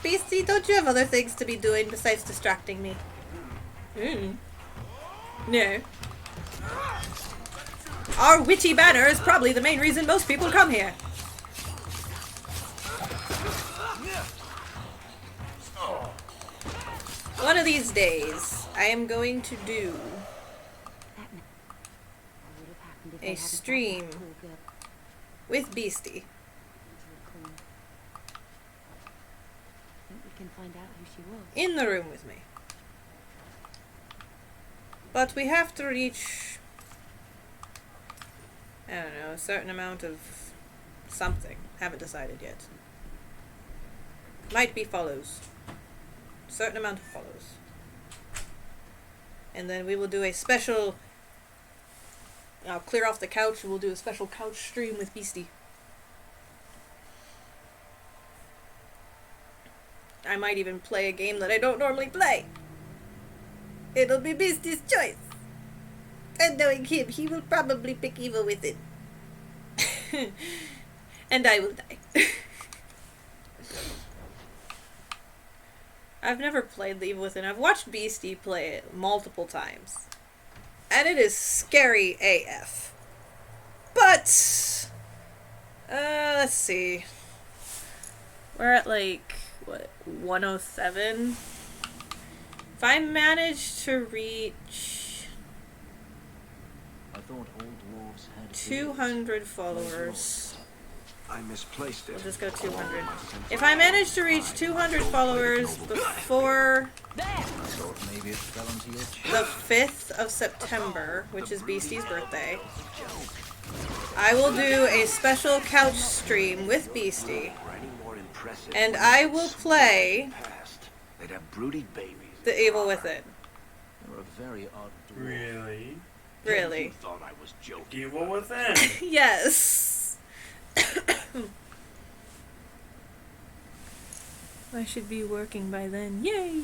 Beastie, don't you have other things to be doing besides distracting me? No. Our witty banner is probably the main reason most people come here. one of these days, I am going to do a stream with Beastie. think we can find out who she was. In the room with me. But we have to reach, I don't know, a certain amount of something. Haven't decided yet. Might be follows. Certain amount of follows. And then we will do a special, I'll clear off the couch and we'll do a special couch stream with Beastie. I might even play a game that I don't normally play. It'll be Beastie's choice. And knowing him, he will probably pick evil with it. And I will die. I've never played the Evil Within. I've watched Beastie play it multiple times. And it is scary AF. But, let's see. We're at like, what, 107? If I manage to reach I thought all dwarves had 200 followers. I misplaced it. We'll just go 200. If I manage to reach 200 followers before maybe it fell onto your chest. the 5th of September, which is Beastie's birthday, I will do a special couch stream with Beastie. And I will play They'd have broody babies. The Evil Within. You're a very odd dwarf. Really? Really? You thought I was joking. Evil Within. Yes. I should be working by then. Yay!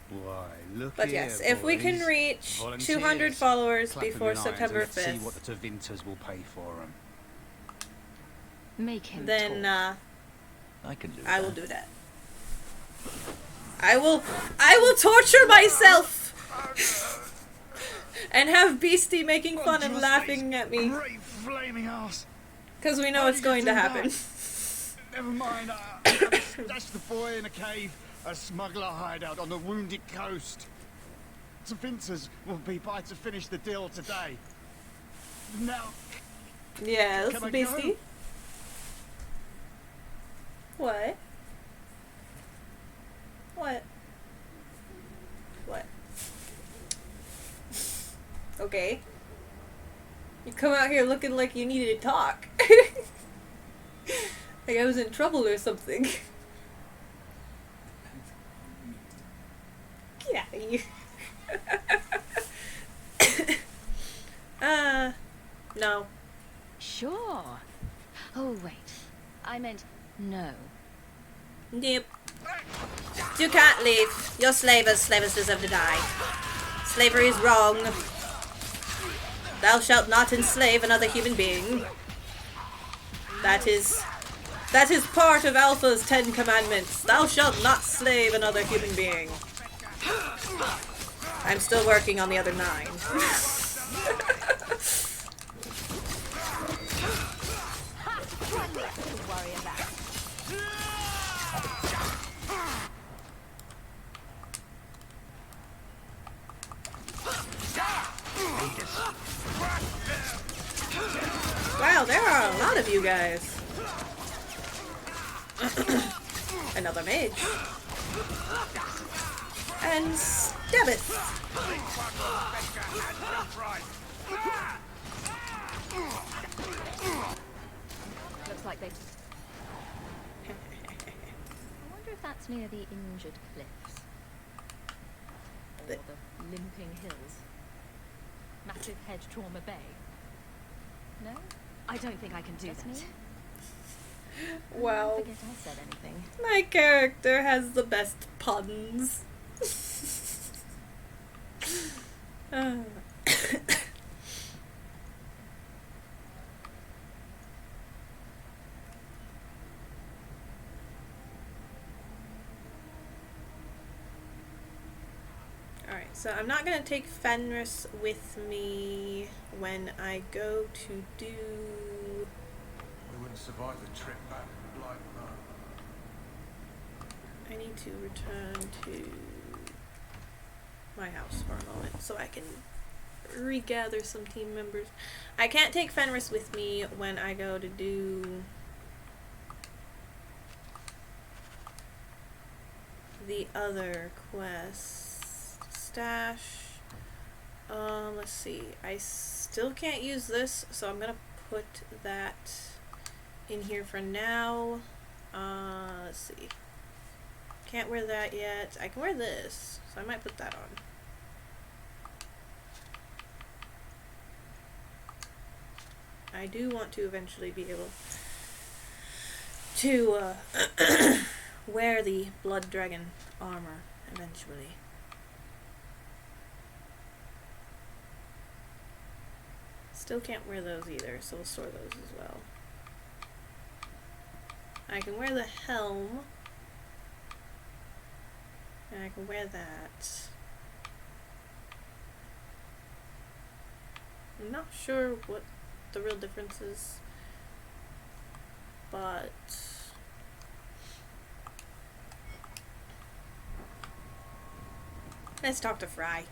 Why, look But here, yes, if we can boys. reach Volunteers. 200 followers Clap in before the lines September and let's see 5th, what the Tevinters will pay for them. Make him then talk. I can do I will do that. I will torture myself and have Beastie making fun and laughing at me. Great flaming ass. Because we know it's going to happen. Never mind. I stashed the boy in a cave, a smuggler hideout on the Wounded Coast. Tevinters will be by to finish the deal today. Now, Yes, can I Beastie. go? What? What? What? Okay. You come out here looking like you needed to talk. Like I was in trouble or something. Get out of here. No. Sure. Oh, wait. I meant no. Yep. You can't leave. You're slavers. Slavers deserve to die. Slavery is wrong. Thou shalt not enslave another human being. That is part of Alpha's 10 Commandments. Thou shalt not slave another human being. I'm still working on the other 9. Don't worry about it. Wow, there are a lot of you guys. Another mage. And Stabbith. Looks like they... I wonder if that's near the Injured Cliffs. Or the Limping Hills. Massive Hedge Trauma Bay. No? I don't think I can do Just that. me? Wow. I forget I said anything. My character has the best puns. Alright, so I'm not gonna take Fenris with me when I go to do survive the trip back to Blightburn. I need to return to my house for a moment so I can regather some team members. I can't take Fenris with me when I go to do the other quest. Stash. Let's see. I still can't use this, so I'm gonna put that in here for now. Let's see. Can't wear that yet. I can wear this, so I might put that on. I do want to eventually be able to wear the Blood Dragon armor eventually. Still can't wear those either, so we'll store those as well. I can wear the helm. And I can wear that. I'm not sure what the real difference is, but let's talk to Fry.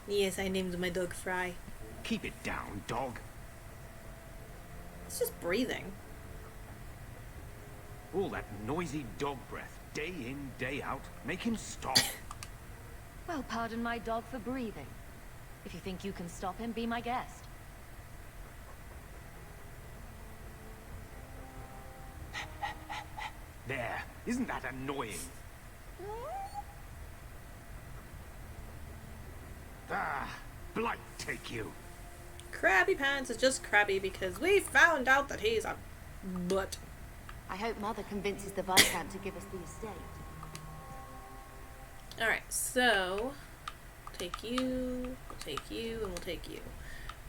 Yes, I named my dog Fry. Keep it down, dog. It's just breathing. All that noisy dog breath, day in, day out. Make him stop. Well, pardon my dog for breathing. If you think you can stop him, be my guest. There. Isn't that annoying? Ah, Blight take you. Krabby Pants is just crabby because we found out that he's a butt. I hope Mother convinces the Viscount to give us the estate. Alright, so take you, we'll take you, and we'll take you.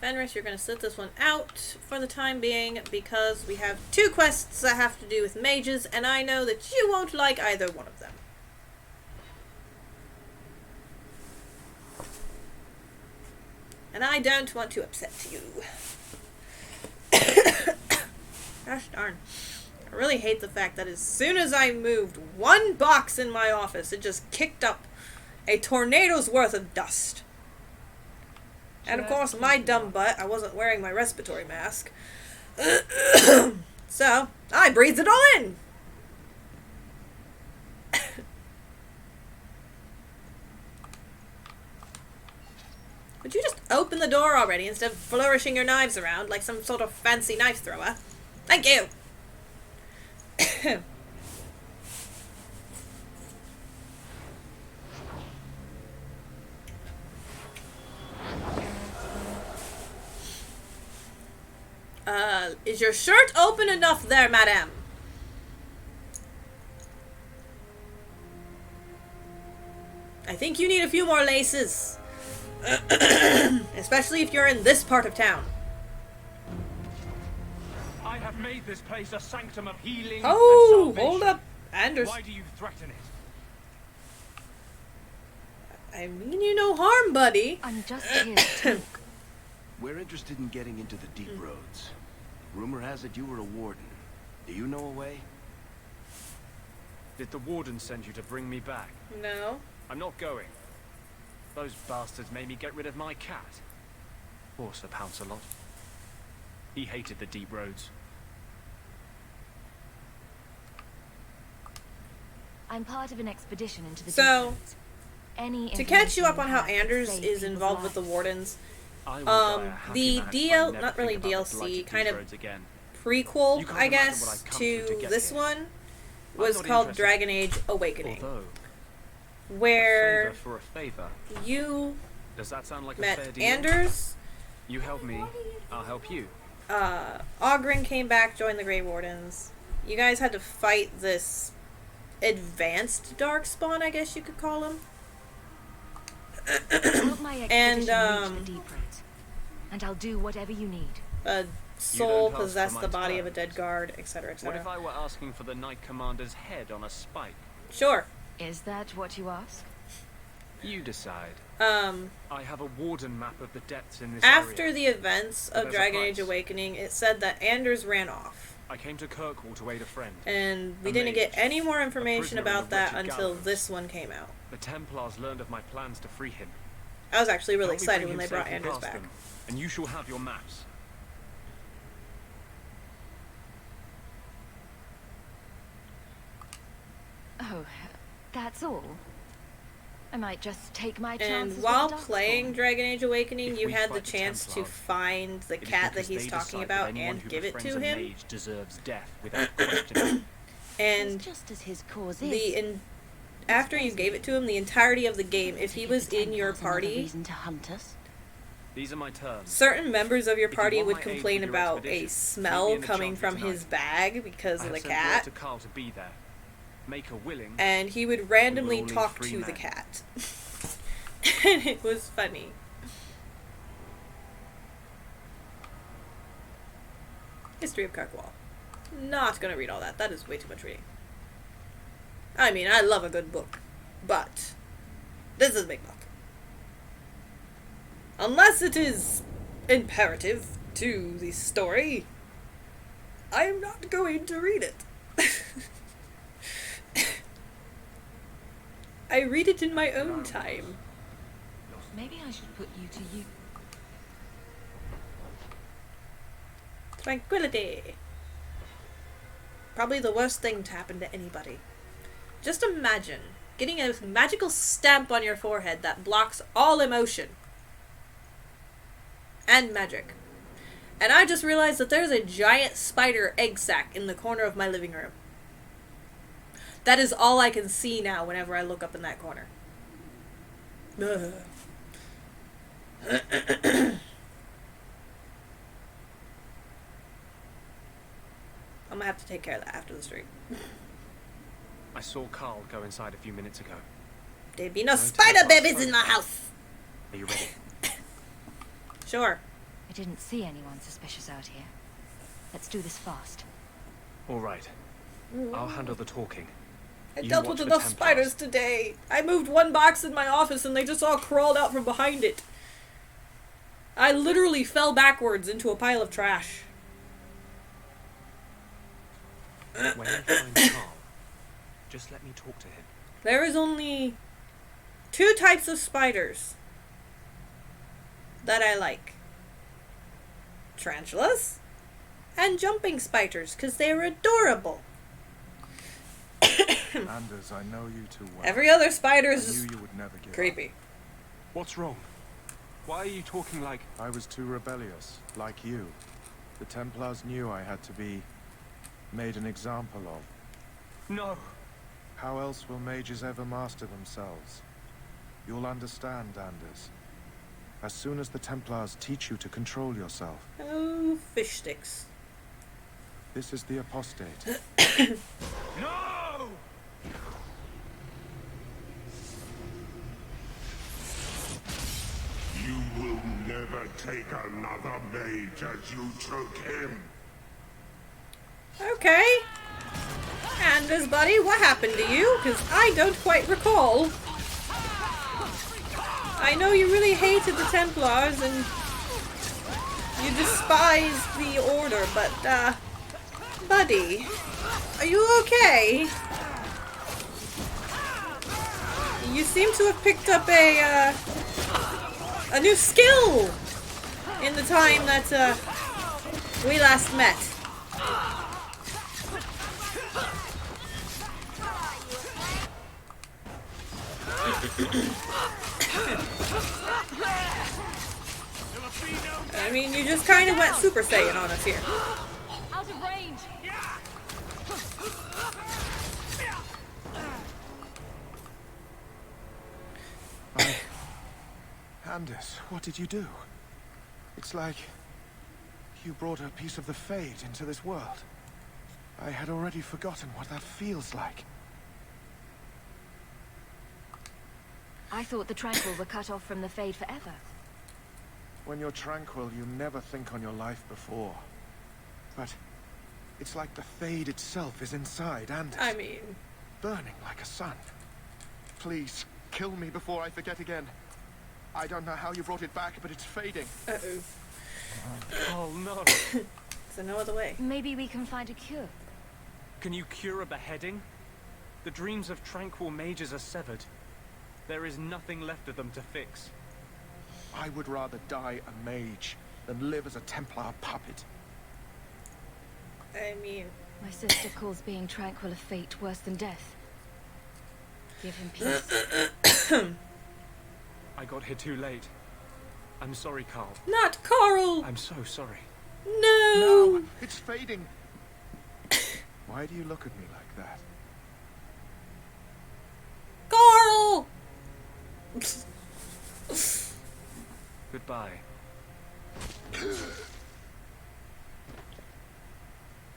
Fenris, you're going to sit this one out for the time being because we have 2 quests that have to do with mages, and I know that you won't like either one of them. And I don't want to upset you. Gosh darn. I really hate the fact that as soon as I moved 1 box in my office, it just kicked up a tornado's worth of dust. And of course, my dumb butt, I wasn't wearing my respiratory mask. So, I breathed it all in. Would you just open the door already instead of flourishing your knives around like some sort of fancy knife thrower? Thank you! Is your shirt open enough there, madame? I think you need a few more laces. Especially if you're in this part of town. I have made this place a sanctum of healing Oh, and salvation. hold up, Anders. Why do you threaten it? I mean you no harm, buddy. I'm just here to We're interested in getting into the deep roads. Rumor has it you were a warden. Do you know a way? Did the warden send you to bring me back? No. I'm not going. Those bastards made me get rid of my cat. Poor Sir Pouncelot. He hated the deep roads. I'm part of an expedition into the So, deep roads. Any to catch you up on how information Anders save is people's involved with the lives. wardens, I will die a happy the man if I DL, never not really think about the DLC, blighted kind deep of roads again. prequel, You can't I imagine guess, what I've come through to to get this here. one, I'm was not called interested. Dragon Age Awakening, Although, where favor for a favor. you Does that sound like a met fair deal? Anders, You help me, I'll help you. Oghren came back, joined the Grey Wardens. You guys had to fight this advanced Darkspawn, I guess you could call him. Help my And, expedition reach the deep roads, and I'll do whatever you need. A soul ask for possessed my the body terms. of a dead guard, etc., What if etc. I were asking for the Knight Commander's head on a spike? Sure. Is that what you ask? You decide. I have a warden map of the depths in this After area. the events of There's a Dragon Age price. Awakening, it said that Anders ran off. I came to Kirkwall to aid a friend. And we A didn't get mage, any more a information prisoner in about the that wretched until gallows. this one came out. The Templars learned of my plans to free him. I was actually really Help me excited bring when him they brought safely Anders past back. them, and you shall have your maps. Oh, that's all? I might just take my And chances with while the Darkspawn. playing Dragon Age Awakening, If you we had the fight the chance to Templars, find the It is cat that because he's they talking decide about that anyone and who give it befriends to a him. mage deserves death without question. And just as his cause after you gave it to him, the entirety of the game, if he was in your Templars another party, reason to hunt us. These are my terms. certain members of your If you party want would my aid complain with your about a expedition, meet smell me in the coming jungle from tonight. his bag because I of have the sent word cat. to Carl to be there. Make her willing. And he would randomly We will leave talk free to the men. cat. And it was funny. History of Kirkwall. Not gonna read all that. That is way too much reading. I mean, I love a good book. But this is a big book. Unless it is imperative to the story, I am not going to read it. I read it in my own time. Maybe I should put you to use. Tranquility. Probably the worst thing to happen to anybody. Just imagine getting a magical stamp on your forehead that blocks all emotion. And magic. And I just realized that there's a giant spider egg sac in the corner of my living room. That is all I can see now whenever I look up in that corner. Ugh. I'm gonna have to take care of that after the stream. I saw Carl go inside a few minutes ago. There be no Going to spider the babies bathroom. in my house. Are you ready? Sure. I didn't see anyone suspicious out here. Let's do this fast. All right. I'll handle the talking. I You dealt watch with the enough Templars. spiders today. I moved one box in my office and they just all crawled out from behind it. I literally fell backwards into a pile of trash. When I find Carl, just let me talk to him. There is only 2 types of spiders that I like. Tarantulas and jumping spiders, because they're adorable. Anders, I know you too well. Every other spider I is knew just you would never give creepy. up. What's wrong? Why are you talking like... I was too rebellious, like you. The Templars knew I had to be made an example of. No. How else will mages ever master themselves? You'll understand, Anders. As soon as the Templars teach you to control yourself. Oh, fish sticks. This is the apostate. No! You will never take another mage as you took him. Okay. Anders, buddy, what happened to you? Because I don't quite recall. I know you really hated the Templars and you despised the Order, but, buddy, are you okay? You seem to have picked up a new skill in the time that, we last met. I mean, you just kind of went Super Saiyan on us here. Out of range! Anders, what did you do? It's like you brought a piece of the Fade into this world. I had already forgotten what that feels like. I thought the Tranquil were cut off from the Fade forever. When you're tranquil, you never think on your life before. But it's like the Fade itself is inside Anders. I mean... burning like a sun. Please, Kill me before I forget again. I don't know how you brought it back, but it's fading. Uh-oh. Oh, no. So no other way. Maybe we can find a cure. Can you cure a beheading? The dreams of tranquil mages are severed. There is nothing left of them to fix. I would rather die a mage than live as a Templar puppet. I mean... My sister calls being tranquil a fate worse than death. Give him peace. I got here too late. I'm sorry, Carl. Not Carl! I'm so sorry. No! It's fading. Why do you look at me like that? Carl! Goodbye.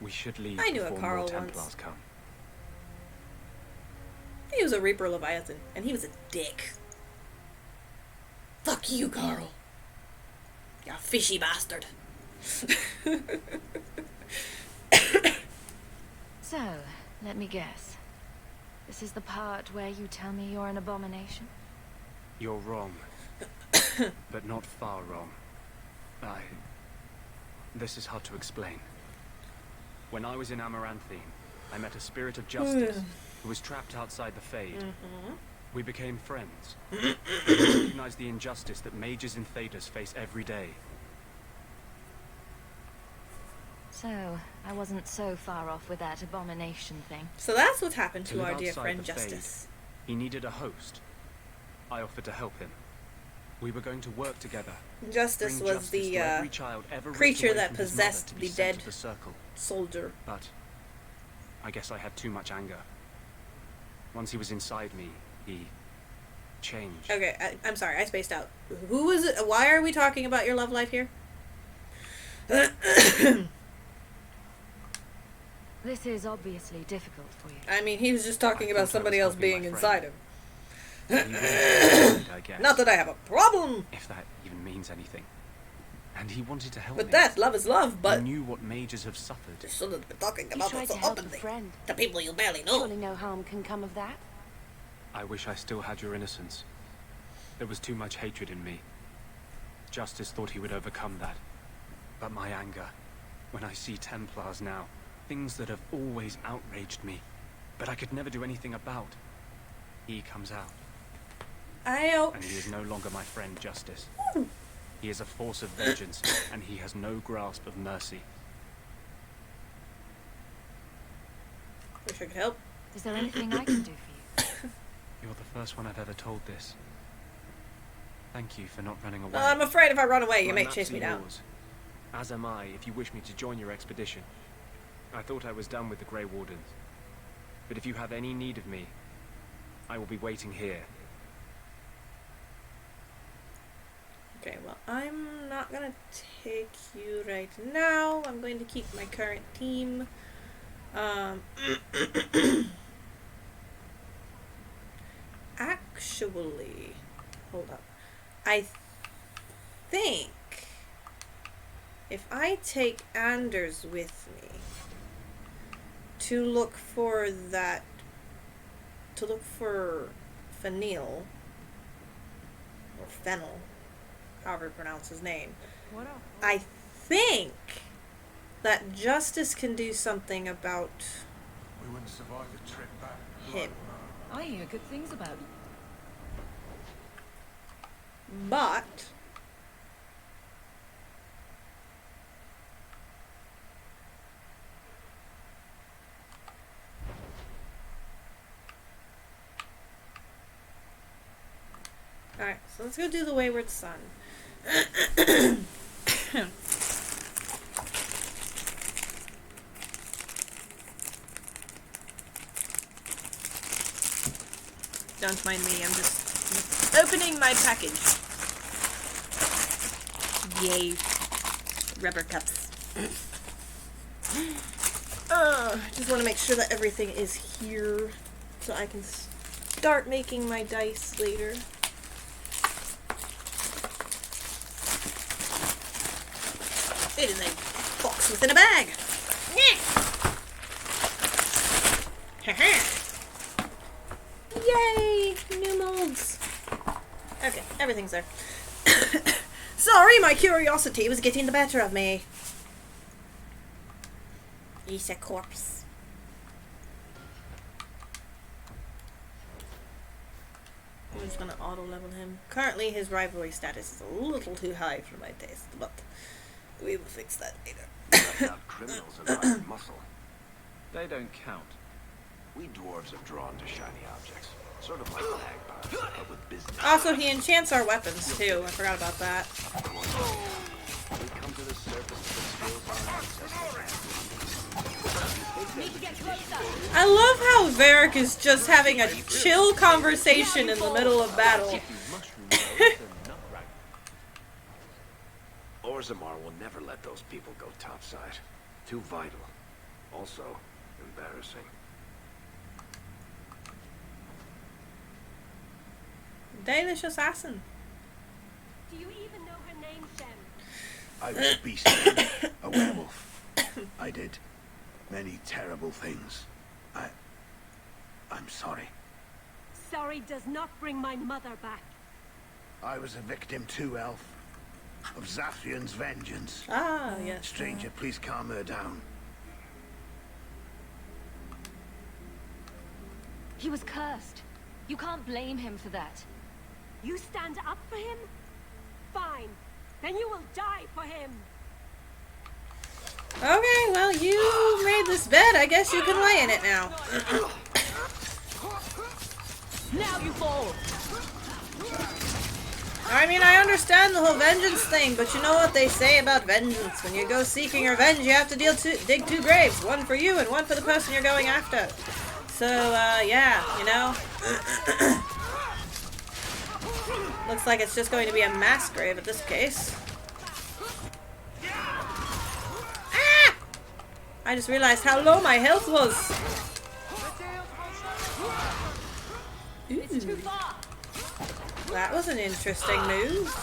We should leave I knew a before Carl more Templars once. come. He was a Reaper Leviathan, and he was a dick. Fuck you, Carl. You fishy bastard. So, let me guess. This is the part where you tell me you're an abomination? You're wrong. But not far wrong. This is hard to explain. When I was in Amaranthine, I met a spirit of justice who was trapped outside the Fade. We became friends. We recognized the injustice that mages in Thedas face every day. So, I wasn't so far off with that abomination thing. So that's what happened to live our dear outside friend the Fade, Justice. he needed a host. I offered to help him. We were going to work together. Justice bring was justice the to every child ever ripped creature away that from his mother possessed to be the sent dead to the circle. soldier. But I guess I had too much anger. Once he was inside me, he changed. Okay, I'm sorry, I spaced out. Who was it? Why are we talking about your love life here? This is obviously difficult for you. I mean, he was just talking about somebody else being inside him. I guess. Not that I have a problem. If that even means anything. And he wanted to help But me. that, love is love, but... He knew what mages have suffered. You shouldn't be talking You about tried it so to help a openly. friend. To people you barely know. Surely no harm can come of that. I wish I still had your innocence. There was too much hatred in me. Justice thought he would overcome that. But my anger, when I see Templars now, things that have always outraged me, but I could never do anything about, he comes out. And he is no longer my friend, Justice. He is a force of vengeance, and he has no grasp of mercy. Wish I could help. Is there anything I can do for you? You're the first one I've ever told this. Thank you for not running away. Well, I'm afraid if I run away, you My may maps chase are me down. yours, as am I if you wish me to join your expedition. I thought I was done with the Grey Wardens. But if you have any need of me, I will be waiting here. Okay, well, I'm not gonna take you right now. I'm going to keep my current team. Actually, hold up. I think if I take Anders with me to look for Fennel, or Fennel, however you pronounce his name, I think that Justice can do something about We wouldn't survive the trip back. him. I hear good things about you. But alright, so let's go do the Wayward Son. Don't mind me, I'm just opening my package. Yay. Rubber cups. Just want to make sure that everything is here so I can start making my dice later. It is a box within a bag. Yay! New molds. Everything's there. Sorry, my curiosity was getting the better of me. He's a corpse. I'm just gonna auto level him. Currently, his rivalry status is a little too high for my taste, but we will fix that later. Criminals are not muscle. They don't count. We dwarves are drawn to shiny objects. Sort of like magpies, but with business. Also, he enchants our weapons, too. I forgot about that. We come to the surface of the skills our ancestors. I love how Varric is just having a chill conversation in the middle of battle. Orzammar will never let those people go topside. Too vital. Also, embarrassing. Dalish assassin. Do you even know her name, Shem? I was a beast, a werewolf. I did many terrible things. I'm sorry. Sorry does not bring my mother back. I was a victim too, Elf. Of Zafian's vengeance. Ah, yes. Stranger, please calm her down. He was cursed. You can't blame him for that. You stand up for him? Fine. Then you will die for him. Okay, well, you made this bed. I guess you can lay in it now. Now you fall. I mean, I understand the whole vengeance thing, but you know what they say about vengeance. When you go seeking revenge, you have to dig two graves. One for you and one for the person you're going after. So, yeah, you know. Looks like it's just going to be a mass grave in this case. Ah! I just realized how low my health was. It's too far. That was an interesting move.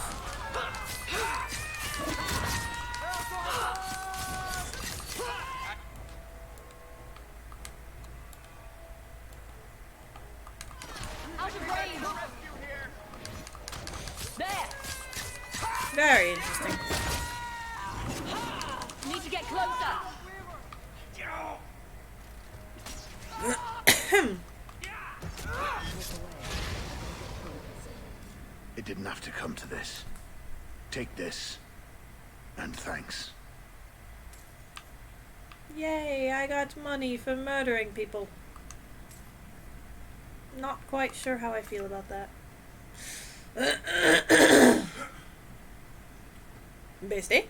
Out of range. There. Very interesting. Need to get closer. It didn't have to come to this. Take this. And thanks. Yay, I got money for murdering people. Not quite sure how I feel about that. Bestie?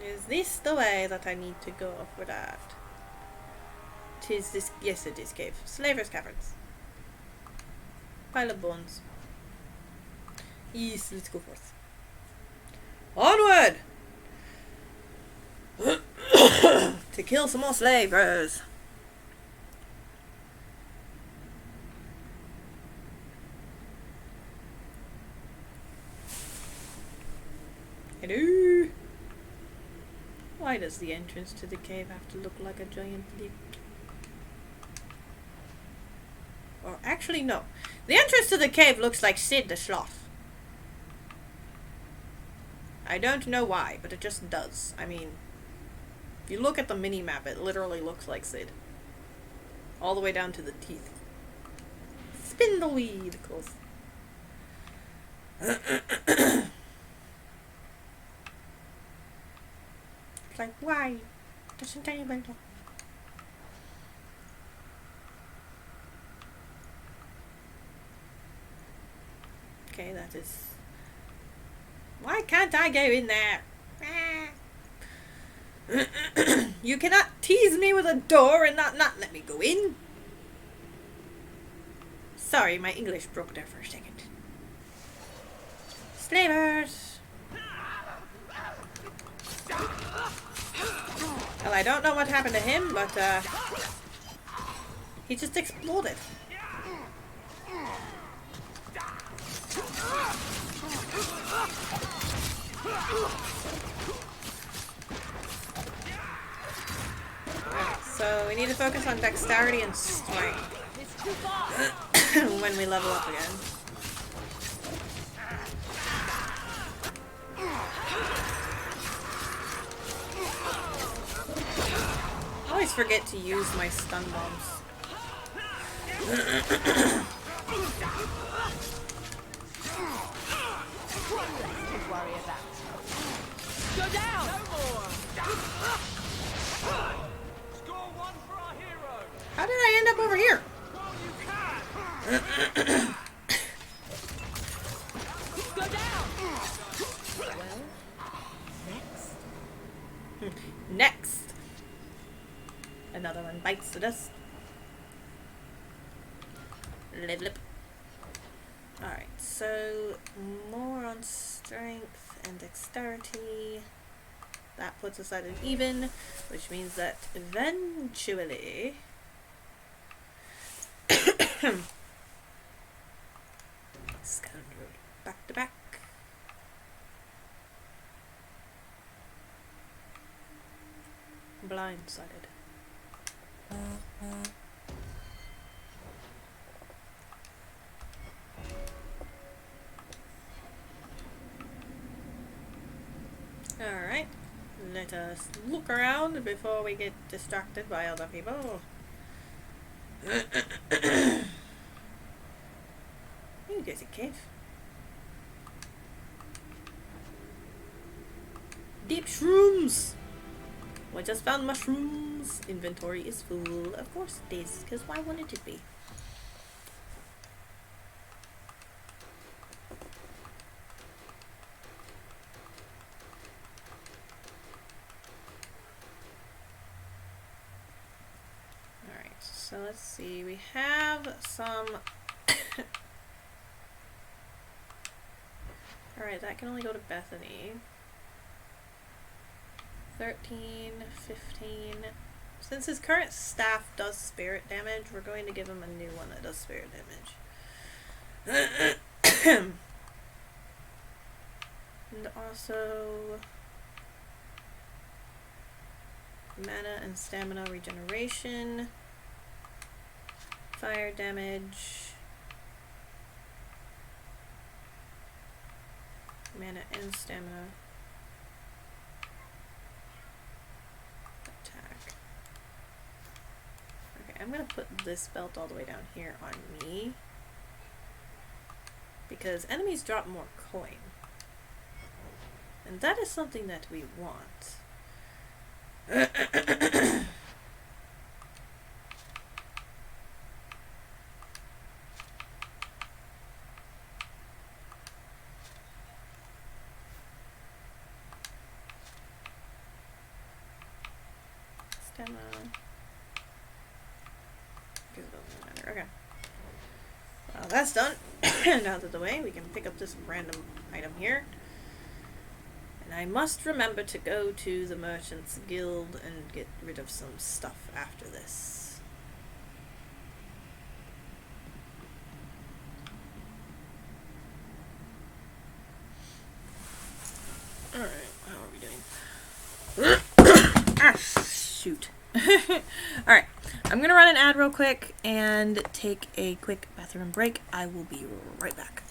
Is this the way that I need to go for that? Tis this. Yes, it is cave. Slaver's Caverns. Pile of bones. Yes, let's go forth. Onward! To kill some more slavers. Hello. Why does the entrance to the cave have to look like a giant lip? Or actually, no. The entrance to the cave looks like Sid the Sloth. I don't know why, but it just does. I mean, if you look at the mini-map, it literally looks like Sid. All the way down to the teeth. Spindleweed, of course. It's like, why? Doesn't anybody know? Okay, that is... Why can't I go in there? You cannot tease me with a door and not let me go in. Sorry, my English broke there for a second. Slavers! Well, I don't know what happened to him, but, he just exploded. So we need to focus on dexterity and strength when we level up again. I always forget to use my stun bombs. Let's worry about. Go down! No more! Score one for our hero! How did I end up over here? Go down! Well, next. Another one bites the dust. Lip lip. Alright, so more on strength and dexterity. That puts us at an even, which means that eventually scoundrel back to back. Blindsided. Alright, let us look around before we get distracted by other people. Ooh, there's a cave. Deep shrooms! We just found mushrooms. Inventory is full. Of course it is, because why wouldn't it be? Alright, so let's see. We have some... Alright, that can only go to Bethany. 13, 15. Since his current staff does spirit damage, we're going to give him a new one that does spirit damage. And also mana and stamina regeneration, fire damage, mana and stamina. I'm going to put this belt all the way down here on me because enemies drop more coin, and that is something that we want. Stamina. Okay. Well, that's done. And out of the way, we can pick up this random item here. And I must remember to go to the Merchants Guild and get rid of some stuff after this. Alright, how are we doing? Ah, shoot. Alright, I'm gonna run an ad real quick and take a quick bathroom break. I will be right back.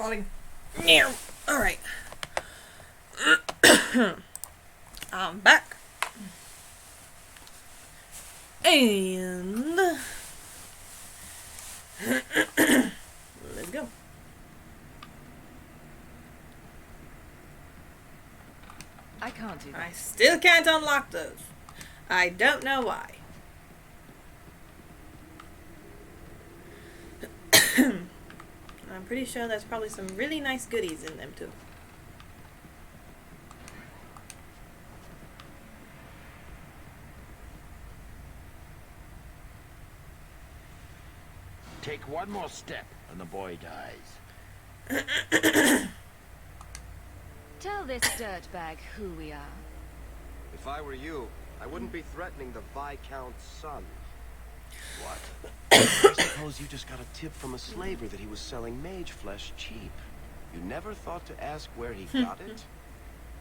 falling. Alright. I'm back. And let's go. I can't do that. I still can't unlock those. I don't know why. I'm pretty sure there's probably some really nice goodies in them too. Take one more step and the boy dies. Tell this dirtbag who we are. If I were you, I wouldn't be threatening the Viscount's son. What? I suppose you just got a tip from a slaver that he was selling mage flesh cheap. You never thought to ask where he got it?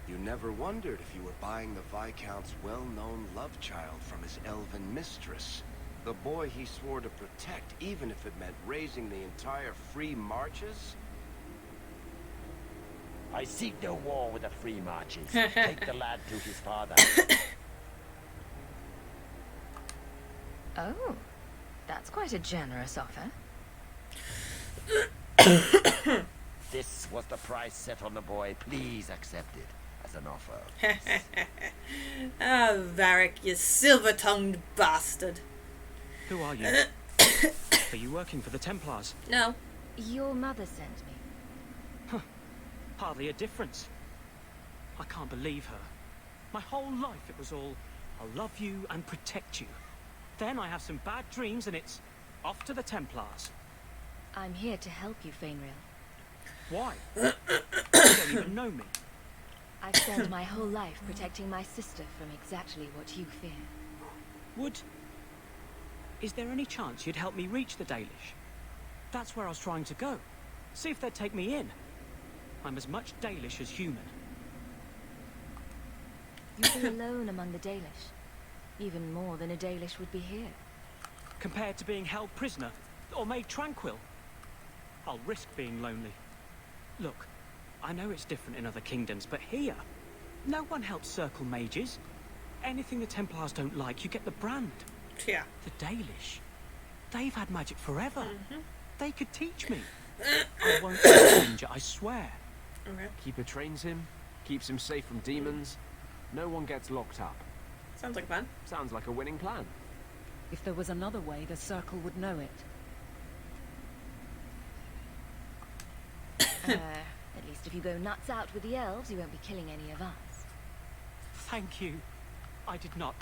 You never wondered if you were buying the Viscount's well-known love child from his elven mistress. The boy he swore to protect, even if it meant raising the entire Free Marches? I seek no war with the Free Marches. Take the lad to his father. Oh, that's quite a generous offer. This was the price set on the boy. Please accept it as an offer. Ah, Varric, you silver-tongued bastard. Who are you? Are you working for the Templars? No. Your mother sent me. Hardly a difference. I can't believe her. My whole life it was all, I'll love you and protect you. Then I have some bad dreams and it's off to the Templars. I'm here to help you, Fainrail. Why? You don't even know me. I've spent my whole life protecting my sister from exactly what you fear. Is there any chance you'd help me reach the Dalish? That's where I was trying to go. See if they'd take me in. I'm as much Dalish as human. You'd be alone among the Dalish. Even more than a Dalish would be here. Compared to being held prisoner, or made tranquil, I'll risk being lonely. Look, I know it's different in other kingdoms, but here, no one helps circle mages. Anything the Templars don't like, you get the brand. Yeah. The Dalish, they've had magic forever. They could teach me. I won't be a stranger, I swear. Okay. Keeper trains him, keeps him safe from demons. No one gets locked up. Sounds like fun. Sounds like a winning plan. If there was another way, the Circle would know it. At least if you go nuts out with the elves, you won't be killing any of us. Thank you. I did not.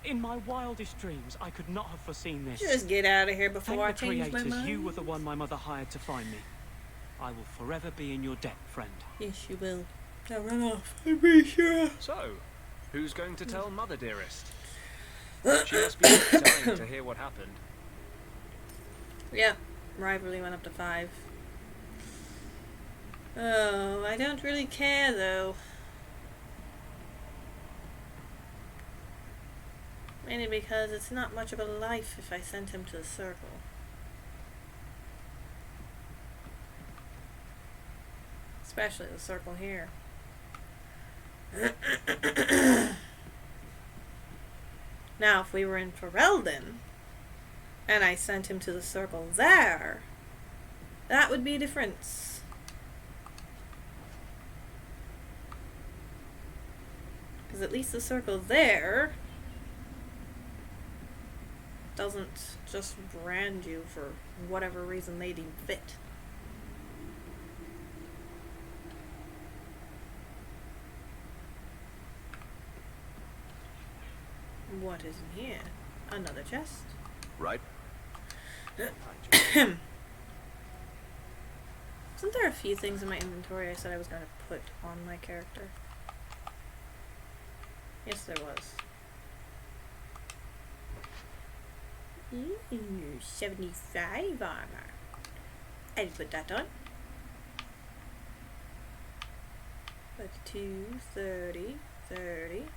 In my wildest dreams, I could not have foreseen this. Just get out of here before I Thank the change my creators, mind. you were the one my mother hired to find me. I will forever be in your debt, friend. Yes, you will. Now run off. I'm pretty sure. So, who's going to tell Mother, dearest? She must be dying to hear what happened. Yeah, rivalry went up to 5. Oh, I don't really care though. Mainly because it's not much of a life if I sent him to the Circle. Especially the Circle here. Now, if we were in Ferelden, and I sent him to the Circle there, that would be a difference. Because at least the Circle there doesn't just brand you for whatever reason they deem fit. What is in here? Another chest. Right? Isn't there a few things in my inventory I said I was going to put on my character? Yes, there was. Ooh, 75 armor. I'll put that on. 32, 30, 30.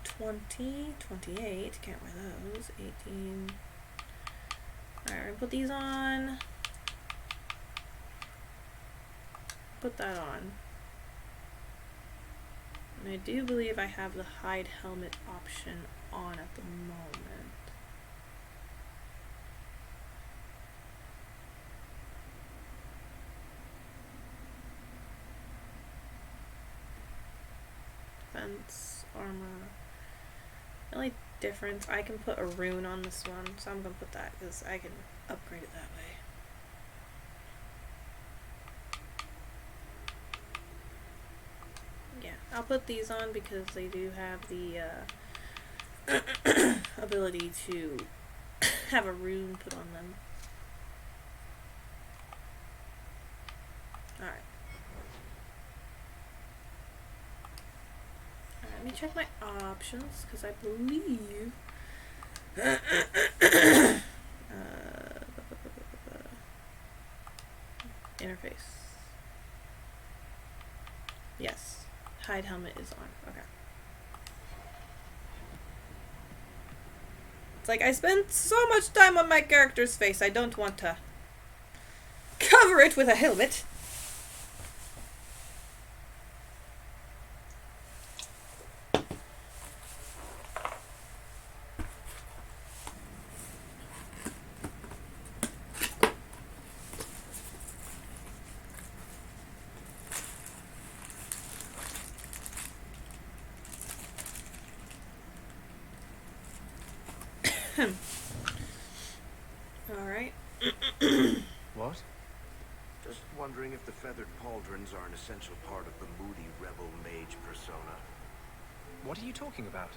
20, 28, can't wear those. 18. Alright, we're gonna put these on. put that on. And I do believe I have the hide helmet option on at the moment. Defense, armor. The only difference, I can put a rune on this one, so I'm gonna put that because I can upgrade it that way. Yeah, I'll put these on because they do have the ability to have a rune put on them. Alright. Let me check my options because I believe interface. Yes, hide helmet is on. Okay. It's like I spent so much time on my character's face, I don't want to cover it with a helmet. Alright. What? Just wondering if the feathered pauldrons are an essential part of the moody rebel mage persona. What are you talking about?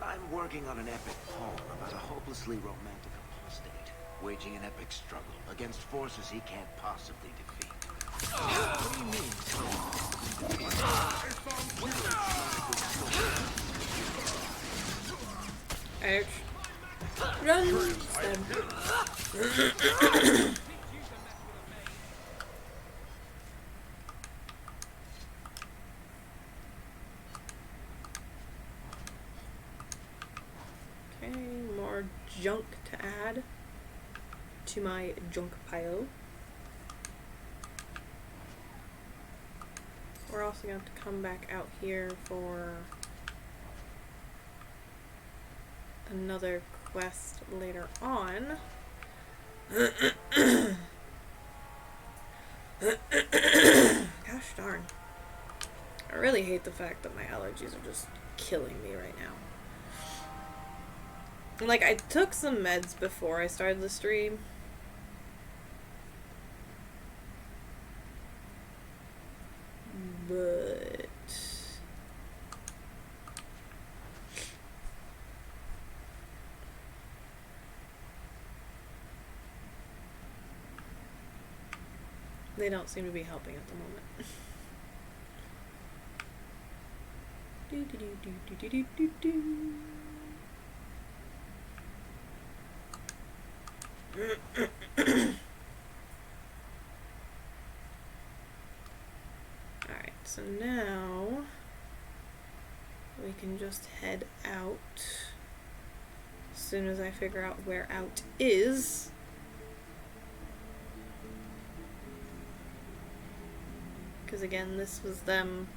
I'm working on an epic poem about a hopelessly romantic apostate, waging an epic struggle against forces he can't possibly defeat. What do you mean? Ouch. Run! Okay, more junk to add to my junk pile. We're also going to have to come back out here for another quest later on. Gosh darn. I really hate the fact that my allergies are just killing me right now. And like, I took some meds before I started the stream. But they don't seem to be helping at the moment. Do, do, do, do, do, do, do, do. Alright, so now we can just head out as soon as I figure out where out is. Because again, this was them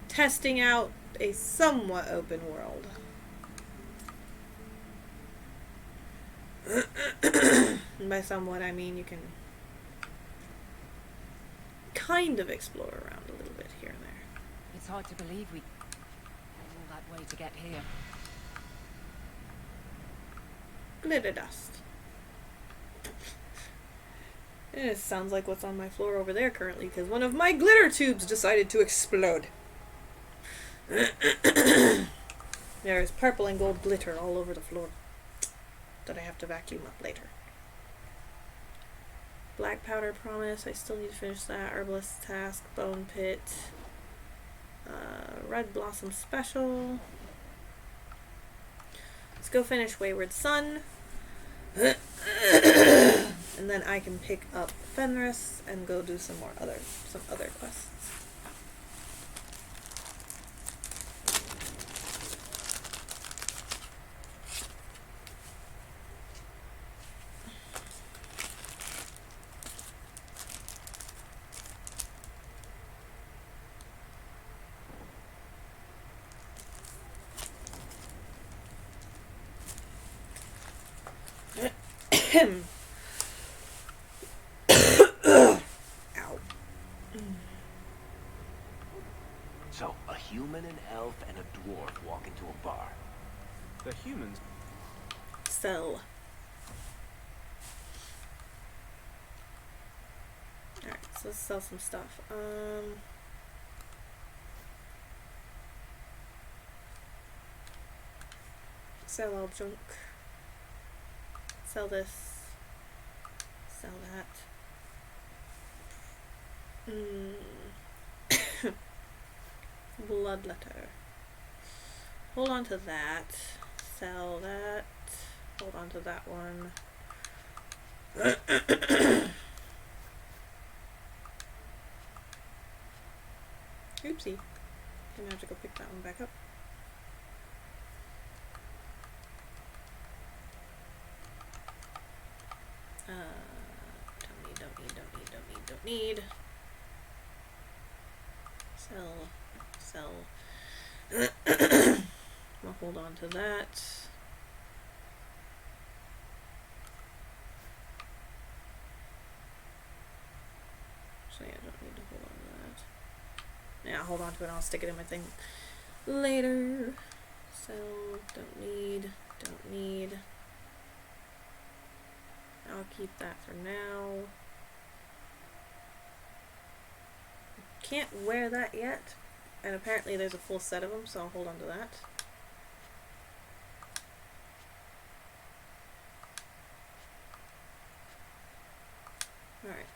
testing out a somewhat open world. And by somewhat, I mean you can kind of explore around a little bit here and there. It's hard to believe we went all that way to get here. Glitter dust. It sounds like what's on my floor over there currently, because one of my glitter tubes decided to explode. There's purple and gold glitter all over the floor that I have to vacuum up later. Black powder promise, I still need to finish that. Herbalist task, bone pit. Red blossom special. Let's go finish Wayward Son. And then I can pick up Fenris and go do some other quests. Ow. So, a human, an elf, and a dwarf walk into a bar. The humans. Sell. Alright, so let's sell some stuff. Sell all junk. Sell this. Sell that. Bloodletter. Hold on to that. Sell that. Hold on to that one. Oopsie. Gonna have to go pick that one back up. Don't need. Sell. I'll hold on to that. So yeah, I don't need to hold on to that. Yeah, I'll hold on to it and I'll stick it in my thing later. Sell, don't need. I'll keep that for now. Can't wear that yet, and apparently there's a full set of them, so I'll hold on to that. Alright.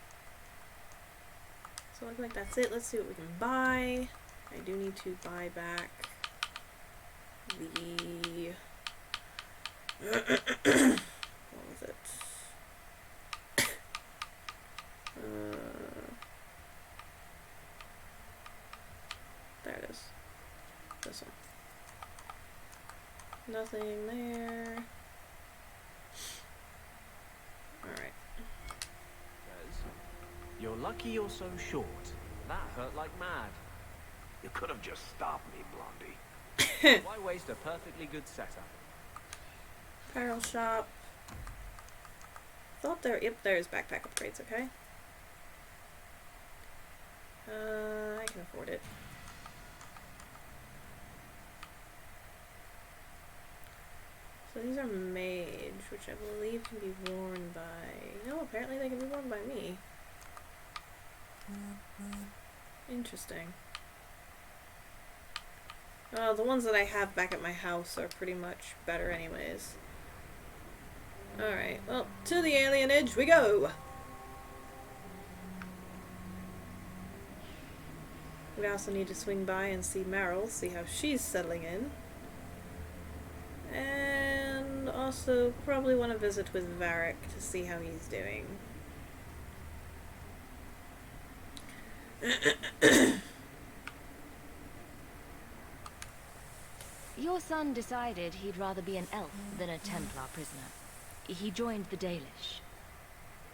So looks like that's it. Let's see what we can buy. I do need to buy back the what was it? There it is. This one. Nothing there. Alright. You're lucky you're so short. That hurt like mad. You could have just stopped me, Blondie. Why waste a perfectly good setup? Apparel shop. Thought there. Yep, there's backpack upgrades. Okay. I can afford it. So these are mage, which I believe can be worn by. No, apparently they can be worn by me. Interesting. The ones that I have back at my house are pretty much better anyways. Alright, well, to the alienage we go! We also need to swing by and see Meryl, see how she's settling in. And also probably want to visit with Varric to see how he's doing. Your son decided he'd rather be an elf than a Templar prisoner. He joined the Dalish.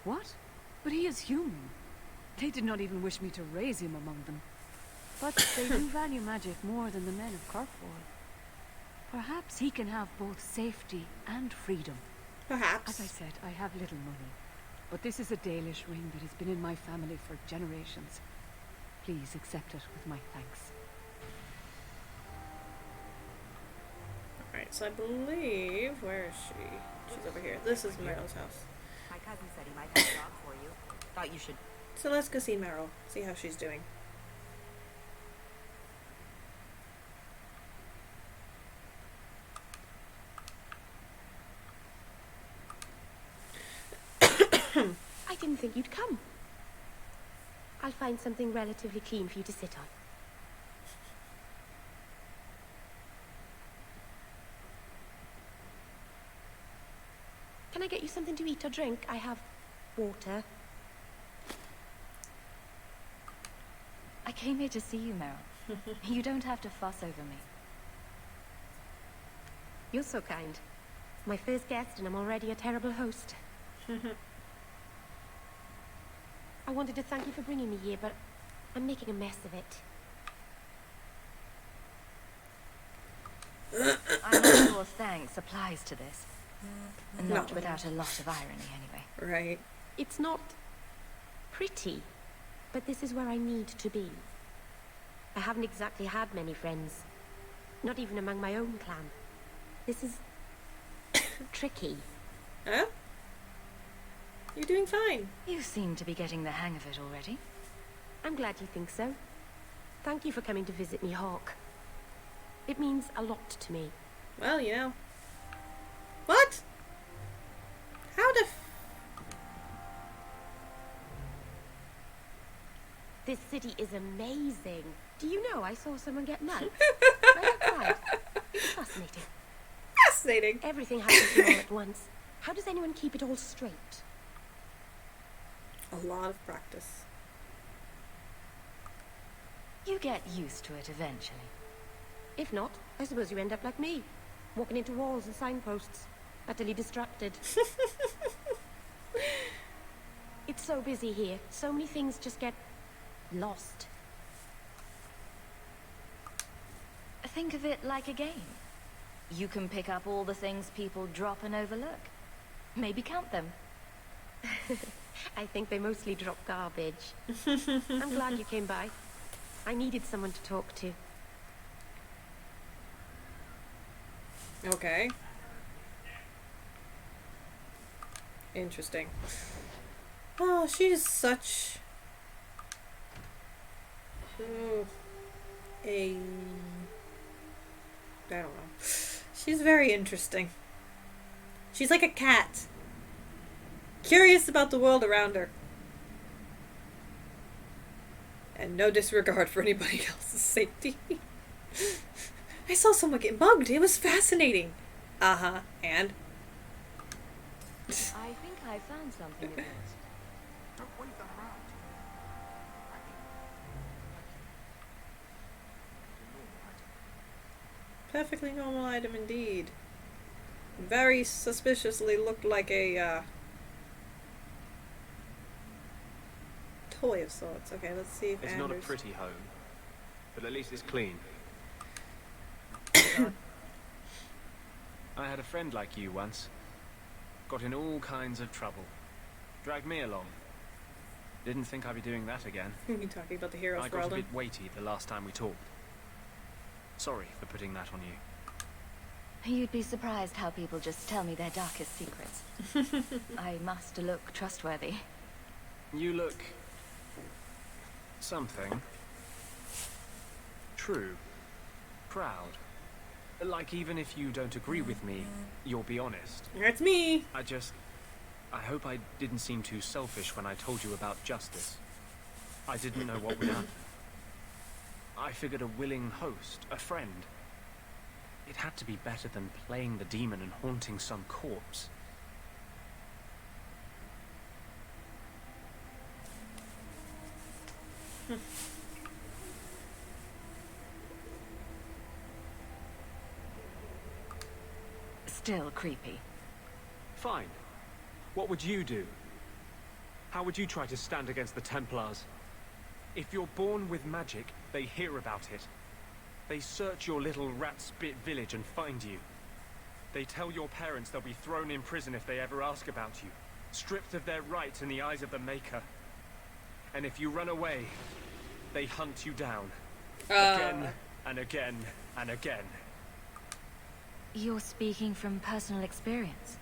What? But he is human. They did not even wish me to raise him among them. But they do value magic more than the men of Kirkwall. Perhaps he can have both safety and freedom. Perhaps. As I said, I have little money. But this is a Dalish ring that has been in my family for generations. Please accept it with my thanks. Alright, so I believe... Where is she? She's over here. This is Meryl's house. My cousin said he might have a job for you. Thought you should... So let's go see Meryl. See how she's doing. I didn't think you'd come. I'll find something relatively clean for you to sit on. Can I get you something to eat or drink? I have water. I came here to see you, Meryl. You don't have to fuss over me. You're so kind. My first guest and I'm already a terrible host. I wanted to thank you for bringing me here, but I'm making a mess of it. I'm not sure thanks applies to this. Not No. without a lot of irony, anyway. Right. It's not pretty, but this is where I need to be. I haven't exactly had many friends, not even among my own clan. This is tricky. Huh? You're doing fine. You seem to be getting the hang of it already. I'm glad you think so. Thank you for coming to visit me, Hawk. It means a lot to me. Well, you know. What? How the This city is amazing. Do you know I saw someone get mugged? Right outside. It's fascinating. Fascinating. Everything happens all at once. How does anyone keep it all straight? A lot of practice. You get used to it eventually. If not, I suppose you end up like me, walking into walls and signposts, utterly distracted. It's so busy here. So many things just get lost. Think of it like a game. You can pick up all the things people drop and overlook. Maybe count them. I think they mostly drop garbage. I'm glad you came by. I needed someone to talk to. Okay. Interesting. Oh, she's such I don't know. She's very interesting. She's like a cat. Curious about the world around her. And no disregard for anybody else's safety. I saw someone get mugged. It was fascinating. Uh-huh. And? I think I found something of yours. Don't wave them around. Perfectly normal item indeed. Very suspiciously looked like a, toy of sorts. Okay, let's see if It's not a Anders... pretty home, but at least it's clean. I had a friend like you once. Got in all kinds of trouble. Dragged me along. Didn't think I'd be doing that again. You talking about the heroes I for got a Alden? bit weighty the last time we talked. Sorry for putting that on you. You'd be surprised how people just tell me their darkest secrets. I must look trustworthy. You look... something. True. Proud. Like, even if you don't agree with me, you'll be honest. That's me! I hope I didn't seem too selfish when I told you about Justice. I didn't know what would happen. I figured a willing host, a friend. It had to be better than playing the demon and haunting some corpse. Still creepy. Fine. What would you do? How would you try to stand against the Templars? If you're born with magic, they hear about it. They search your little rat-spit village and find you. They tell your parents they'll be thrown in prison if they ever ask about you, stripped of their rights in the eyes of the Maker. And if you run away, they hunt you down. Again and again and again. You're speaking from personal experience.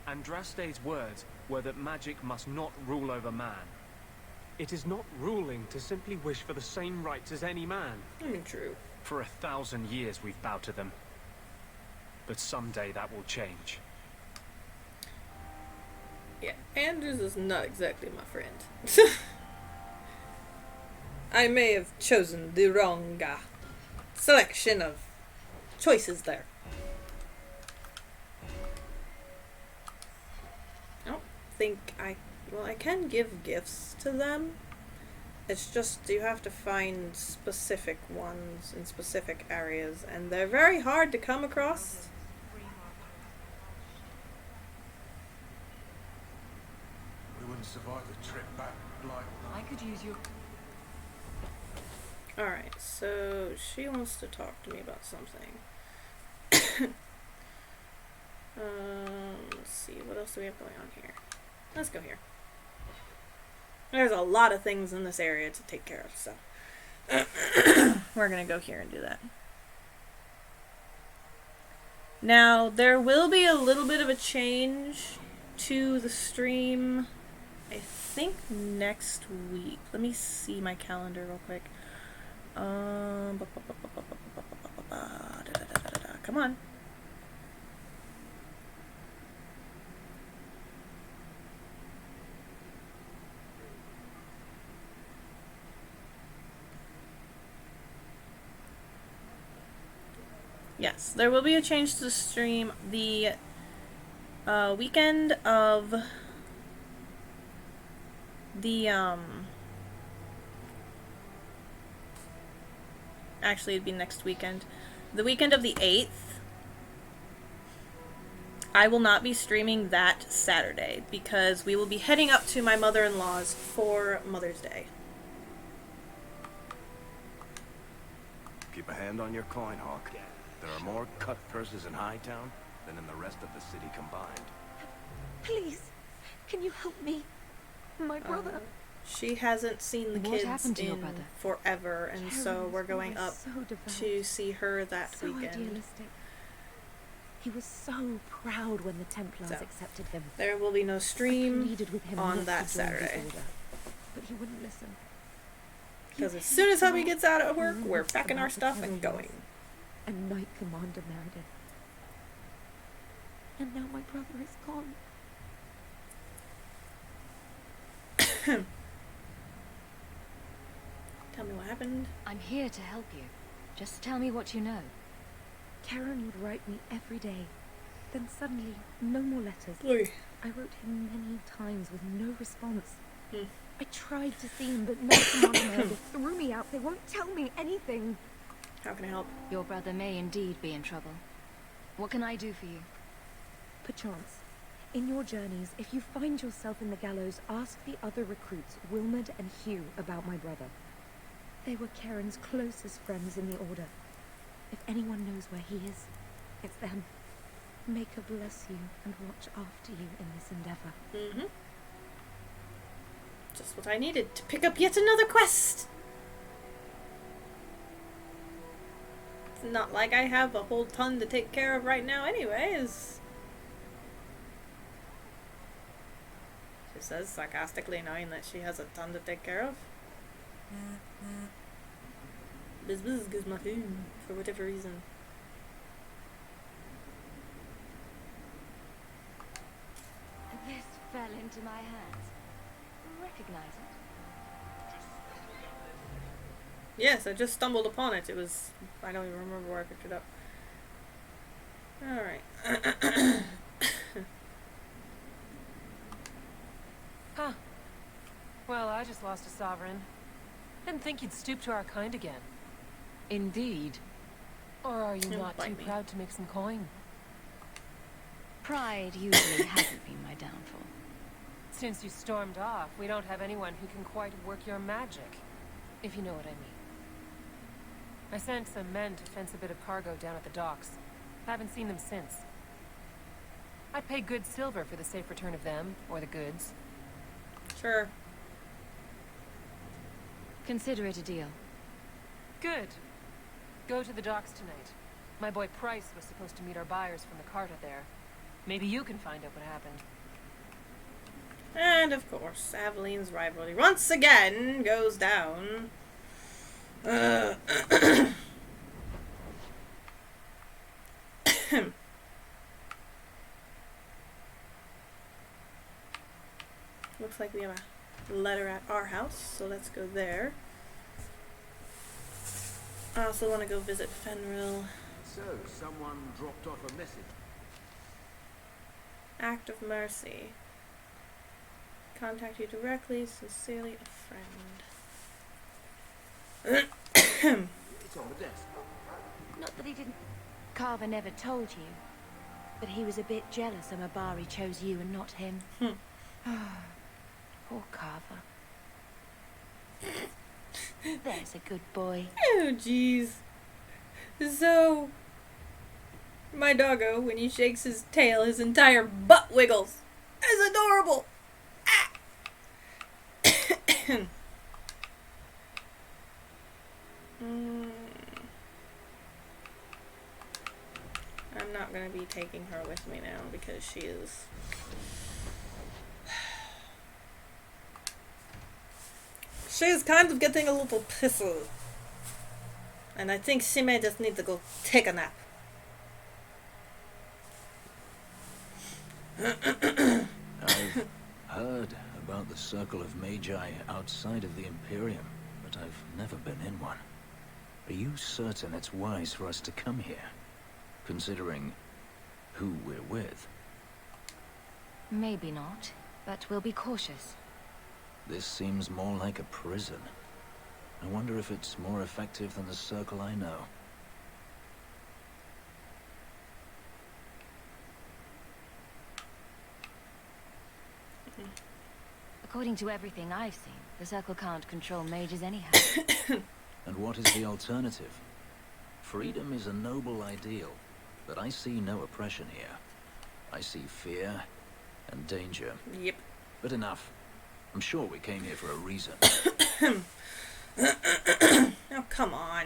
Andraste's words were that magic must not rule over man. It is not ruling to simply wish for the same rights as any man. True. For 1,000 years we've bowed to them. But someday that will change. Yeah, Anders is not exactly my friend. I may have chosen the wrong selection of choices there. I don't think well, I can give gifts to them. It's just you have to find specific ones in specific areas, and they're very hard to come across. We wouldn't survive the trip back, like... I could use your... Alright, so she wants to talk to me about something. see. What else do we have going on here? Let's go here. There's a lot of things in this area to take care of, so we're gonna go here and do that. Now, there will be a little bit of a change to the stream, I think next week. Let me see my calendar real quick. Come on. Yes, there will be a change to the stream. The weekend of the actually it'd be next weekend. The weekend of the 8th, I will not be streaming that Saturday because we will be heading up to my mother-in-law's for Mother's Day. Keep a hand on your coin, Hawk. There are more cut purses in Hightown than in the rest of the city combined. Please, can you help me? My brother. She hasn't seen the What kids happened to your in brother? forever, and so Karen we're was going up so devout, to see her that so weekend. idealistic. He was so proud when the Templars So, accepted him. There will be no I stream pleaded with him on not that to join the Saturday. order, but he wouldn't listen. Because as soon as hubby gets out of work, we're packing our About the stuff and Templars going. And Knight Commander Meredith. And now my brother is gone. Tell me what happened. I'm here to help you. Just tell me what you know. Karen would write me every day. Then suddenly, no more letters. Oy. I wrote him many times with no response. Hmm. I tried to see him, but Knight Commander Meredith threw me out. They won't tell me anything. How can I help? Your brother may indeed be in trouble. What can I do for you? Perchance, in your journeys, if you find yourself in the gallows, ask the other recruits, Wilmerd and Hugh, about my brother. They were Karen's closest friends in the Order. If anyone knows where he is, it's them. May her bless you and watch after you in this endeavor. Mm-hmm. Just what I needed to pick up yet another quest. It's not like I have a whole ton to take care of right now anyways. She says, sarcastically, knowing that she has a ton to take care of. Biz gives my food, for whatever reason. This fell into my hands. Recognize it? Yes, I just stumbled upon it. It was... I don't even remember where I picked it up. Alright. Huh. Well, I just lost a sovereign. Didn't think you'd stoop to our kind again. Indeed. Or are you Don't not too bite me. proud to make some coin? Pride usually hasn't been my downfall. Since you stormed off, we don't have anyone who can quite work your magic, if you know what I mean. I sent some men to fence a bit of cargo down at the docks. Haven't seen them since. I'd pay good silver for the safe return of them, or the goods. Sure. Consider it a deal. Good. Go to the docks tonight. My boy Price was supposed to meet our buyers from the Carta there. Maybe you can find out what happened. And of course, Aveline's rivalry once again goes down. Looks like we have a letter at our house, so let's go there. I also want to go visit Fenrir. So, someone dropped off a message. Act of mercy. Contact you directly. Sincerely, a friend. It's on the desk. Not that he didn't... Carver never told you, but he was a bit jealous Amabari chose you and not him. Poor Carver. There's a good boy. Oh, jeez. So, My doggo, when he shakes his tail, his entire butt wiggles. It's adorable. Ah. I'm not going to be taking her with me now because she is... She is kind of getting a little pissy. And I think she may just need to go take a nap. I've heard about the Circle of Magi outside of the Imperium, but I've never been in one. Are you certain it's wise for us to come here, considering who we're with? Maybe not, but we'll be cautious. This seems more like a prison. I wonder if it's more effective than the Circle I know. According to everything I've seen, the Circle can't control mages anyhow. And what is the alternative? Freedom is a noble ideal, but I see no oppression here. I see fear and danger. Yep. But enough. I'm sure we came here for a reason. Oh, come on.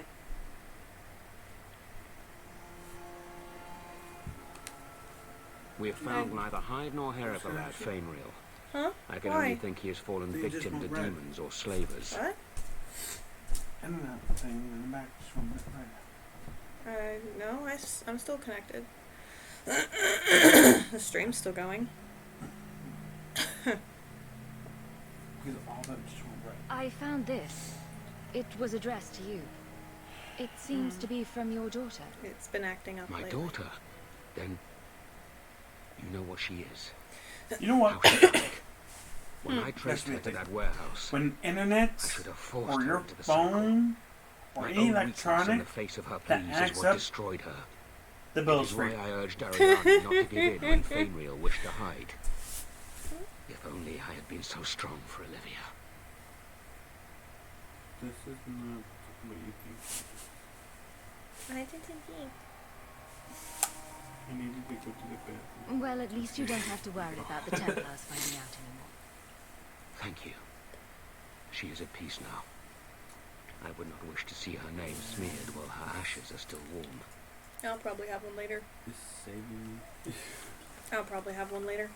We have found neither hide nor hair of the lad Fainreal. Huh? I can Why? only think he has fallen victim to demons or slavers. What? And that thing in the back just went right. No, I'm still connected. The stream's still going. Because all that just went right. I found this. It was addressed to you. It seems to be from your daughter. It's been acting up My lately. daughter? Then you know what she is. You know what? How she died. When I traced her to that warehouse, When internet I should have forced or her your into the circle. phone or My any own weakness in electronic the face of her that pleas is acts what up, destroyed her. the It bill's is free. why I urged Ariane not to give in when Fainreal wished to hide. If only I had been so strong for Olivia. This is not what you think. I didn't think. I needed to go to the bathroom. Well, at least you don't have to worry about the Templars finding out anymore. Thank you. She is at peace now. I would not wish to see her name smeared while her ashes are still warm. I'll probably have one later. It's saving me. I'll probably have one later.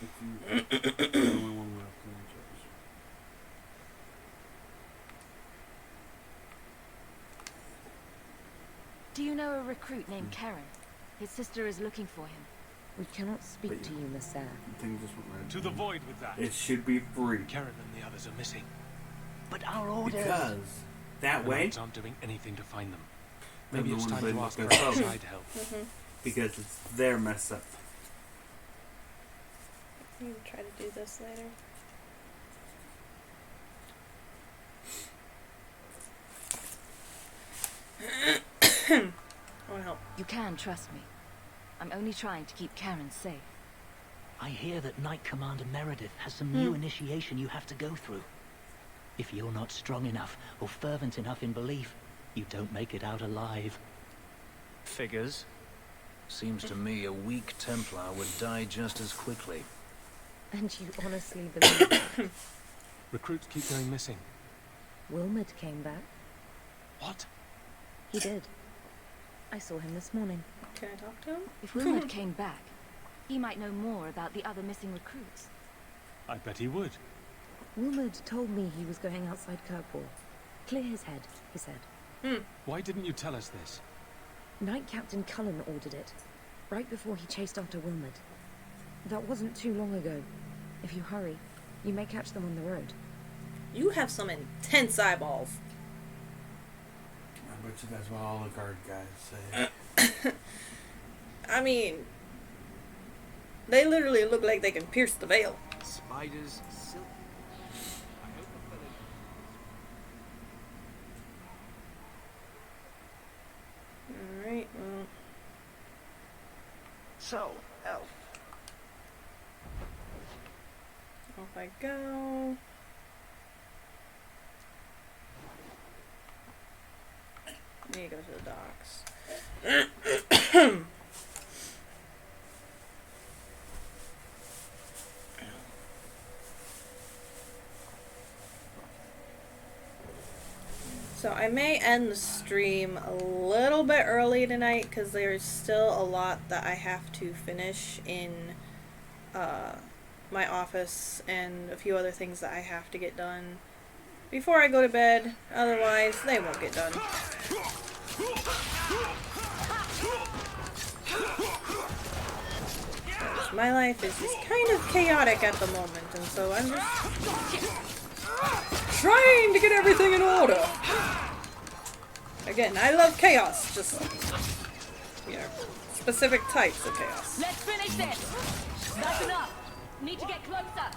It's the only one left in the church. Do you know a recruit named Karen? His sister is looking for him. We cannot speak to you, Miss Sarah. The thing just went right. To the void with that. It should be free. Karen and the others are missing. But our orders... Because that The way, Knights aren't doing anything to find them. they're Maybe the it's ones time they to look ask her themselves. outside help. Because it's their mess up. You can try to do this later. I want to help. You can trust me. I'm only trying to keep Karen safe. I hear that Knight Commander Meredith has some new initiation you have to go through. If you're not strong enough or fervent enough in belief, you don't make it out alive. Figures. Seems to me a weak Templar would die just as quickly. And you honestly believe that? Recruits keep going missing. Wilmot came back. What? He did. I saw him this morning. Can I talk to him? If Wilmot came back, he might know more about the other missing recruits. I bet he would. Wilmot told me he was going outside Kirkwall. Clear his head, he said. Why didn't you tell us this? Knight Captain Cullen ordered it, right before he chased after Wilmot. That wasn't too long ago. If you hurry, you may catch them on the road. You have some intense eyeballs. I bet you that's what all the guard guys say. I mean, they literally look like they can pierce the veil. Spiders, silk. I hope the fellow... Alright, well. So, Elf, Off I go. Need to go to the docks. So I may end the stream a little bit early tonight because there's still a lot that I have to finish in my office and a few other things that I have to get done before I go to bed. Otherwise, they won't get done. My life is just kind of chaotic at the moment, and so I'm just trying to get everything in order. Again, I love chaos, just, you know, specific types of chaos. Let's finish this. That's enough. Need to get closer.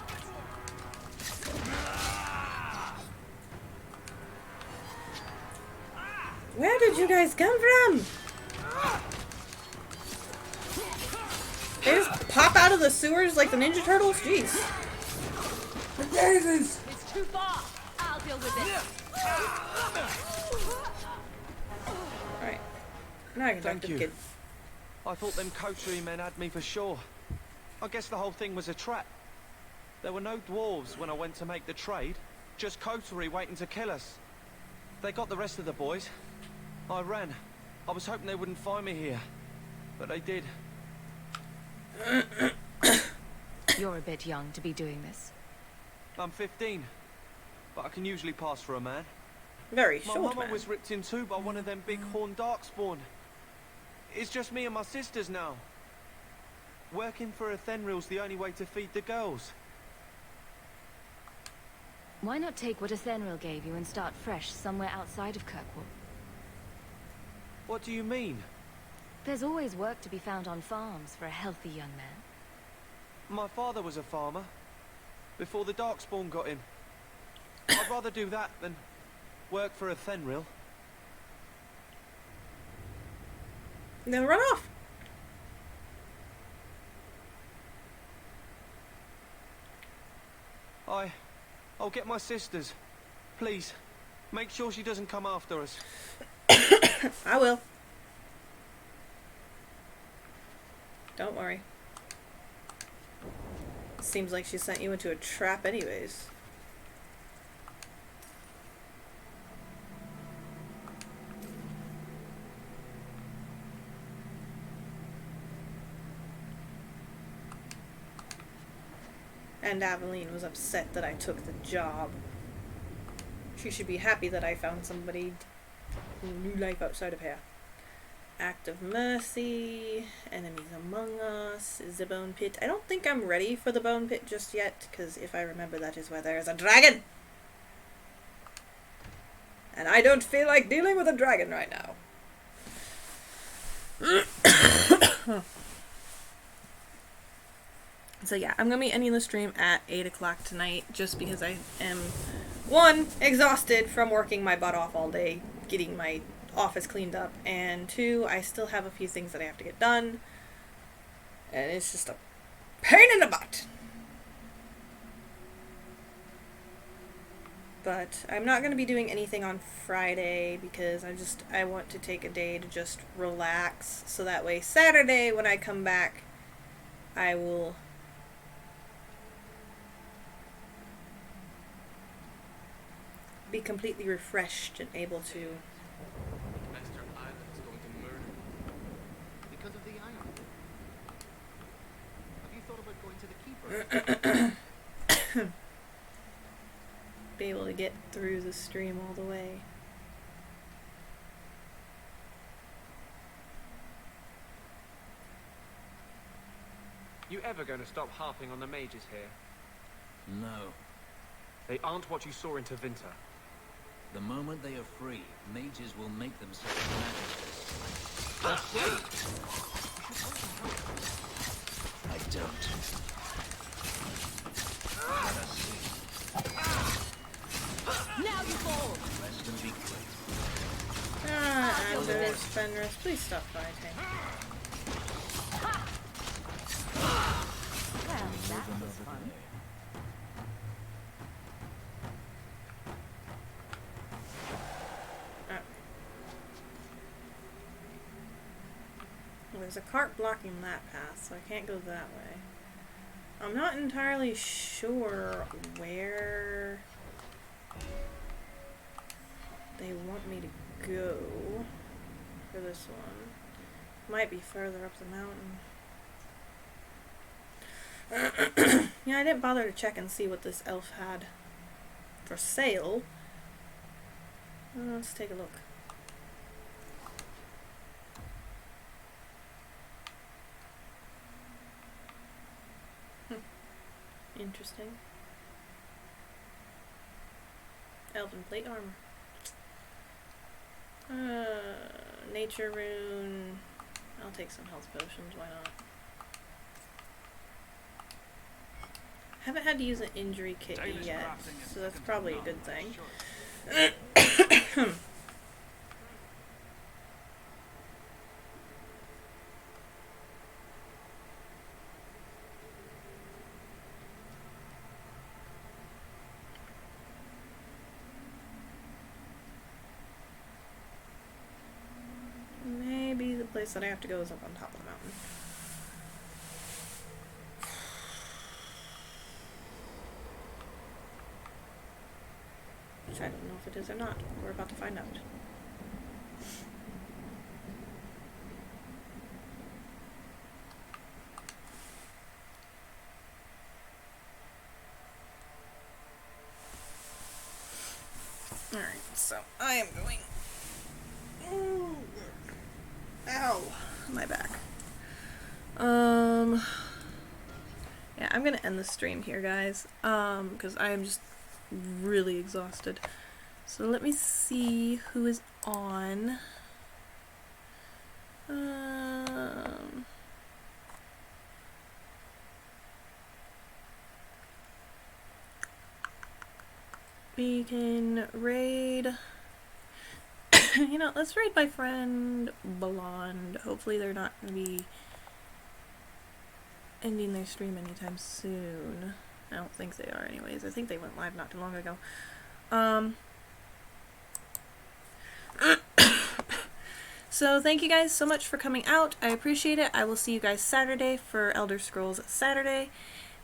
Where did you guys come from? They just pop out of the sewers like the Ninja Turtles? Jeez. It's too far. I'll deal with it. Alright. Now I can talk to the kid. I thought them coterie men had me for sure. I guess the whole thing was a trap. There were no dwarves when I went to make the trade. Just coterie waiting to kill us. They got the rest of the boys. I ran. I was hoping they wouldn't find me here. But they did. You're a bit young to be doing this. I'm 15. But I can usually pass for a man. Very My short mama man. was ripped in two by one of them big horned darkspawn. It's just me and my sisters now. Working for a Thenril's the only way to feed the girls. Why not take what a Thenril gave you and start fresh somewhere outside of Kirkwall? What do you mean? There's always work to be found on farms for a healthy young man. My father was a farmer. Before the darkspawn got him. I'd rather do that than work for a Thenril. Then run off. I'll get my sisters. Please, make sure she doesn't come after us. I will. Don't worry. Seems like she sent you into a trap anyways. And Aveline was upset that I took the job. She should be happy that I found somebody new life outside of here. Act of Mercy, Enemies Among Us, the Bone Pit. I don't think I'm ready for the Bone Pit just yet, because if I remember that is where there is a dragon! And I don't feel like dealing with a dragon right now. So yeah, I'm going to be ending the stream at 8 o'clock tonight, just because I am, 1, exhausted from working my butt off all day, getting my office cleaned up, and 2, I still have a few things that I have to get done, and it's just a pain in the butt. But I'm not going to be doing anything on Friday because I want to take a day to just relax, so that way Saturday when I come back, I will be completely refreshed and able to Because of the iron. Have you thought about going to the keeper? be able to get through the stream all the way. You ever going to stop harping on the mages here? No. They aren't what you saw in Tevinter. The moment they are free, mages will make themselves magistrate. Let's see. I don't. Let us see. Now you fall. Rest and be quick. Anders, Fenris, please stop fighting. Well, that was fun. There's a cart blocking that path, so I can't go that way. I'm not entirely sure where they want me to go for this one. Might be further up the mountain. Yeah, I didn't bother to check and see what this elf had for sale. Let's take a look. Interesting. Elven plate armor. Nature rune. I'll take some health potions, why not? Haven't had to use an injury kit yet, so that's probably a good thing. Maybe the place that I have to go is up on top of the mountain. Which I don't know if it is or not. We're about to find out. Alright, so I am going... Ooh. Ow! My back. Yeah, I'm gonna end the stream here, guys. Because I am just really exhausted. So let me see who is on. We can raid. You know, let's raid my friend Blonde. Hopefully they're not going to be ending their stream anytime soon. I don't think they are anyways. I think they went live not too long ago. So thank you guys so much for coming out. I appreciate it. I will see you guys Saturday for Elder Scrolls Saturday.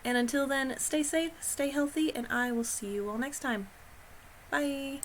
And until then, stay safe, stay healthy, and I will see you all next time. Bye!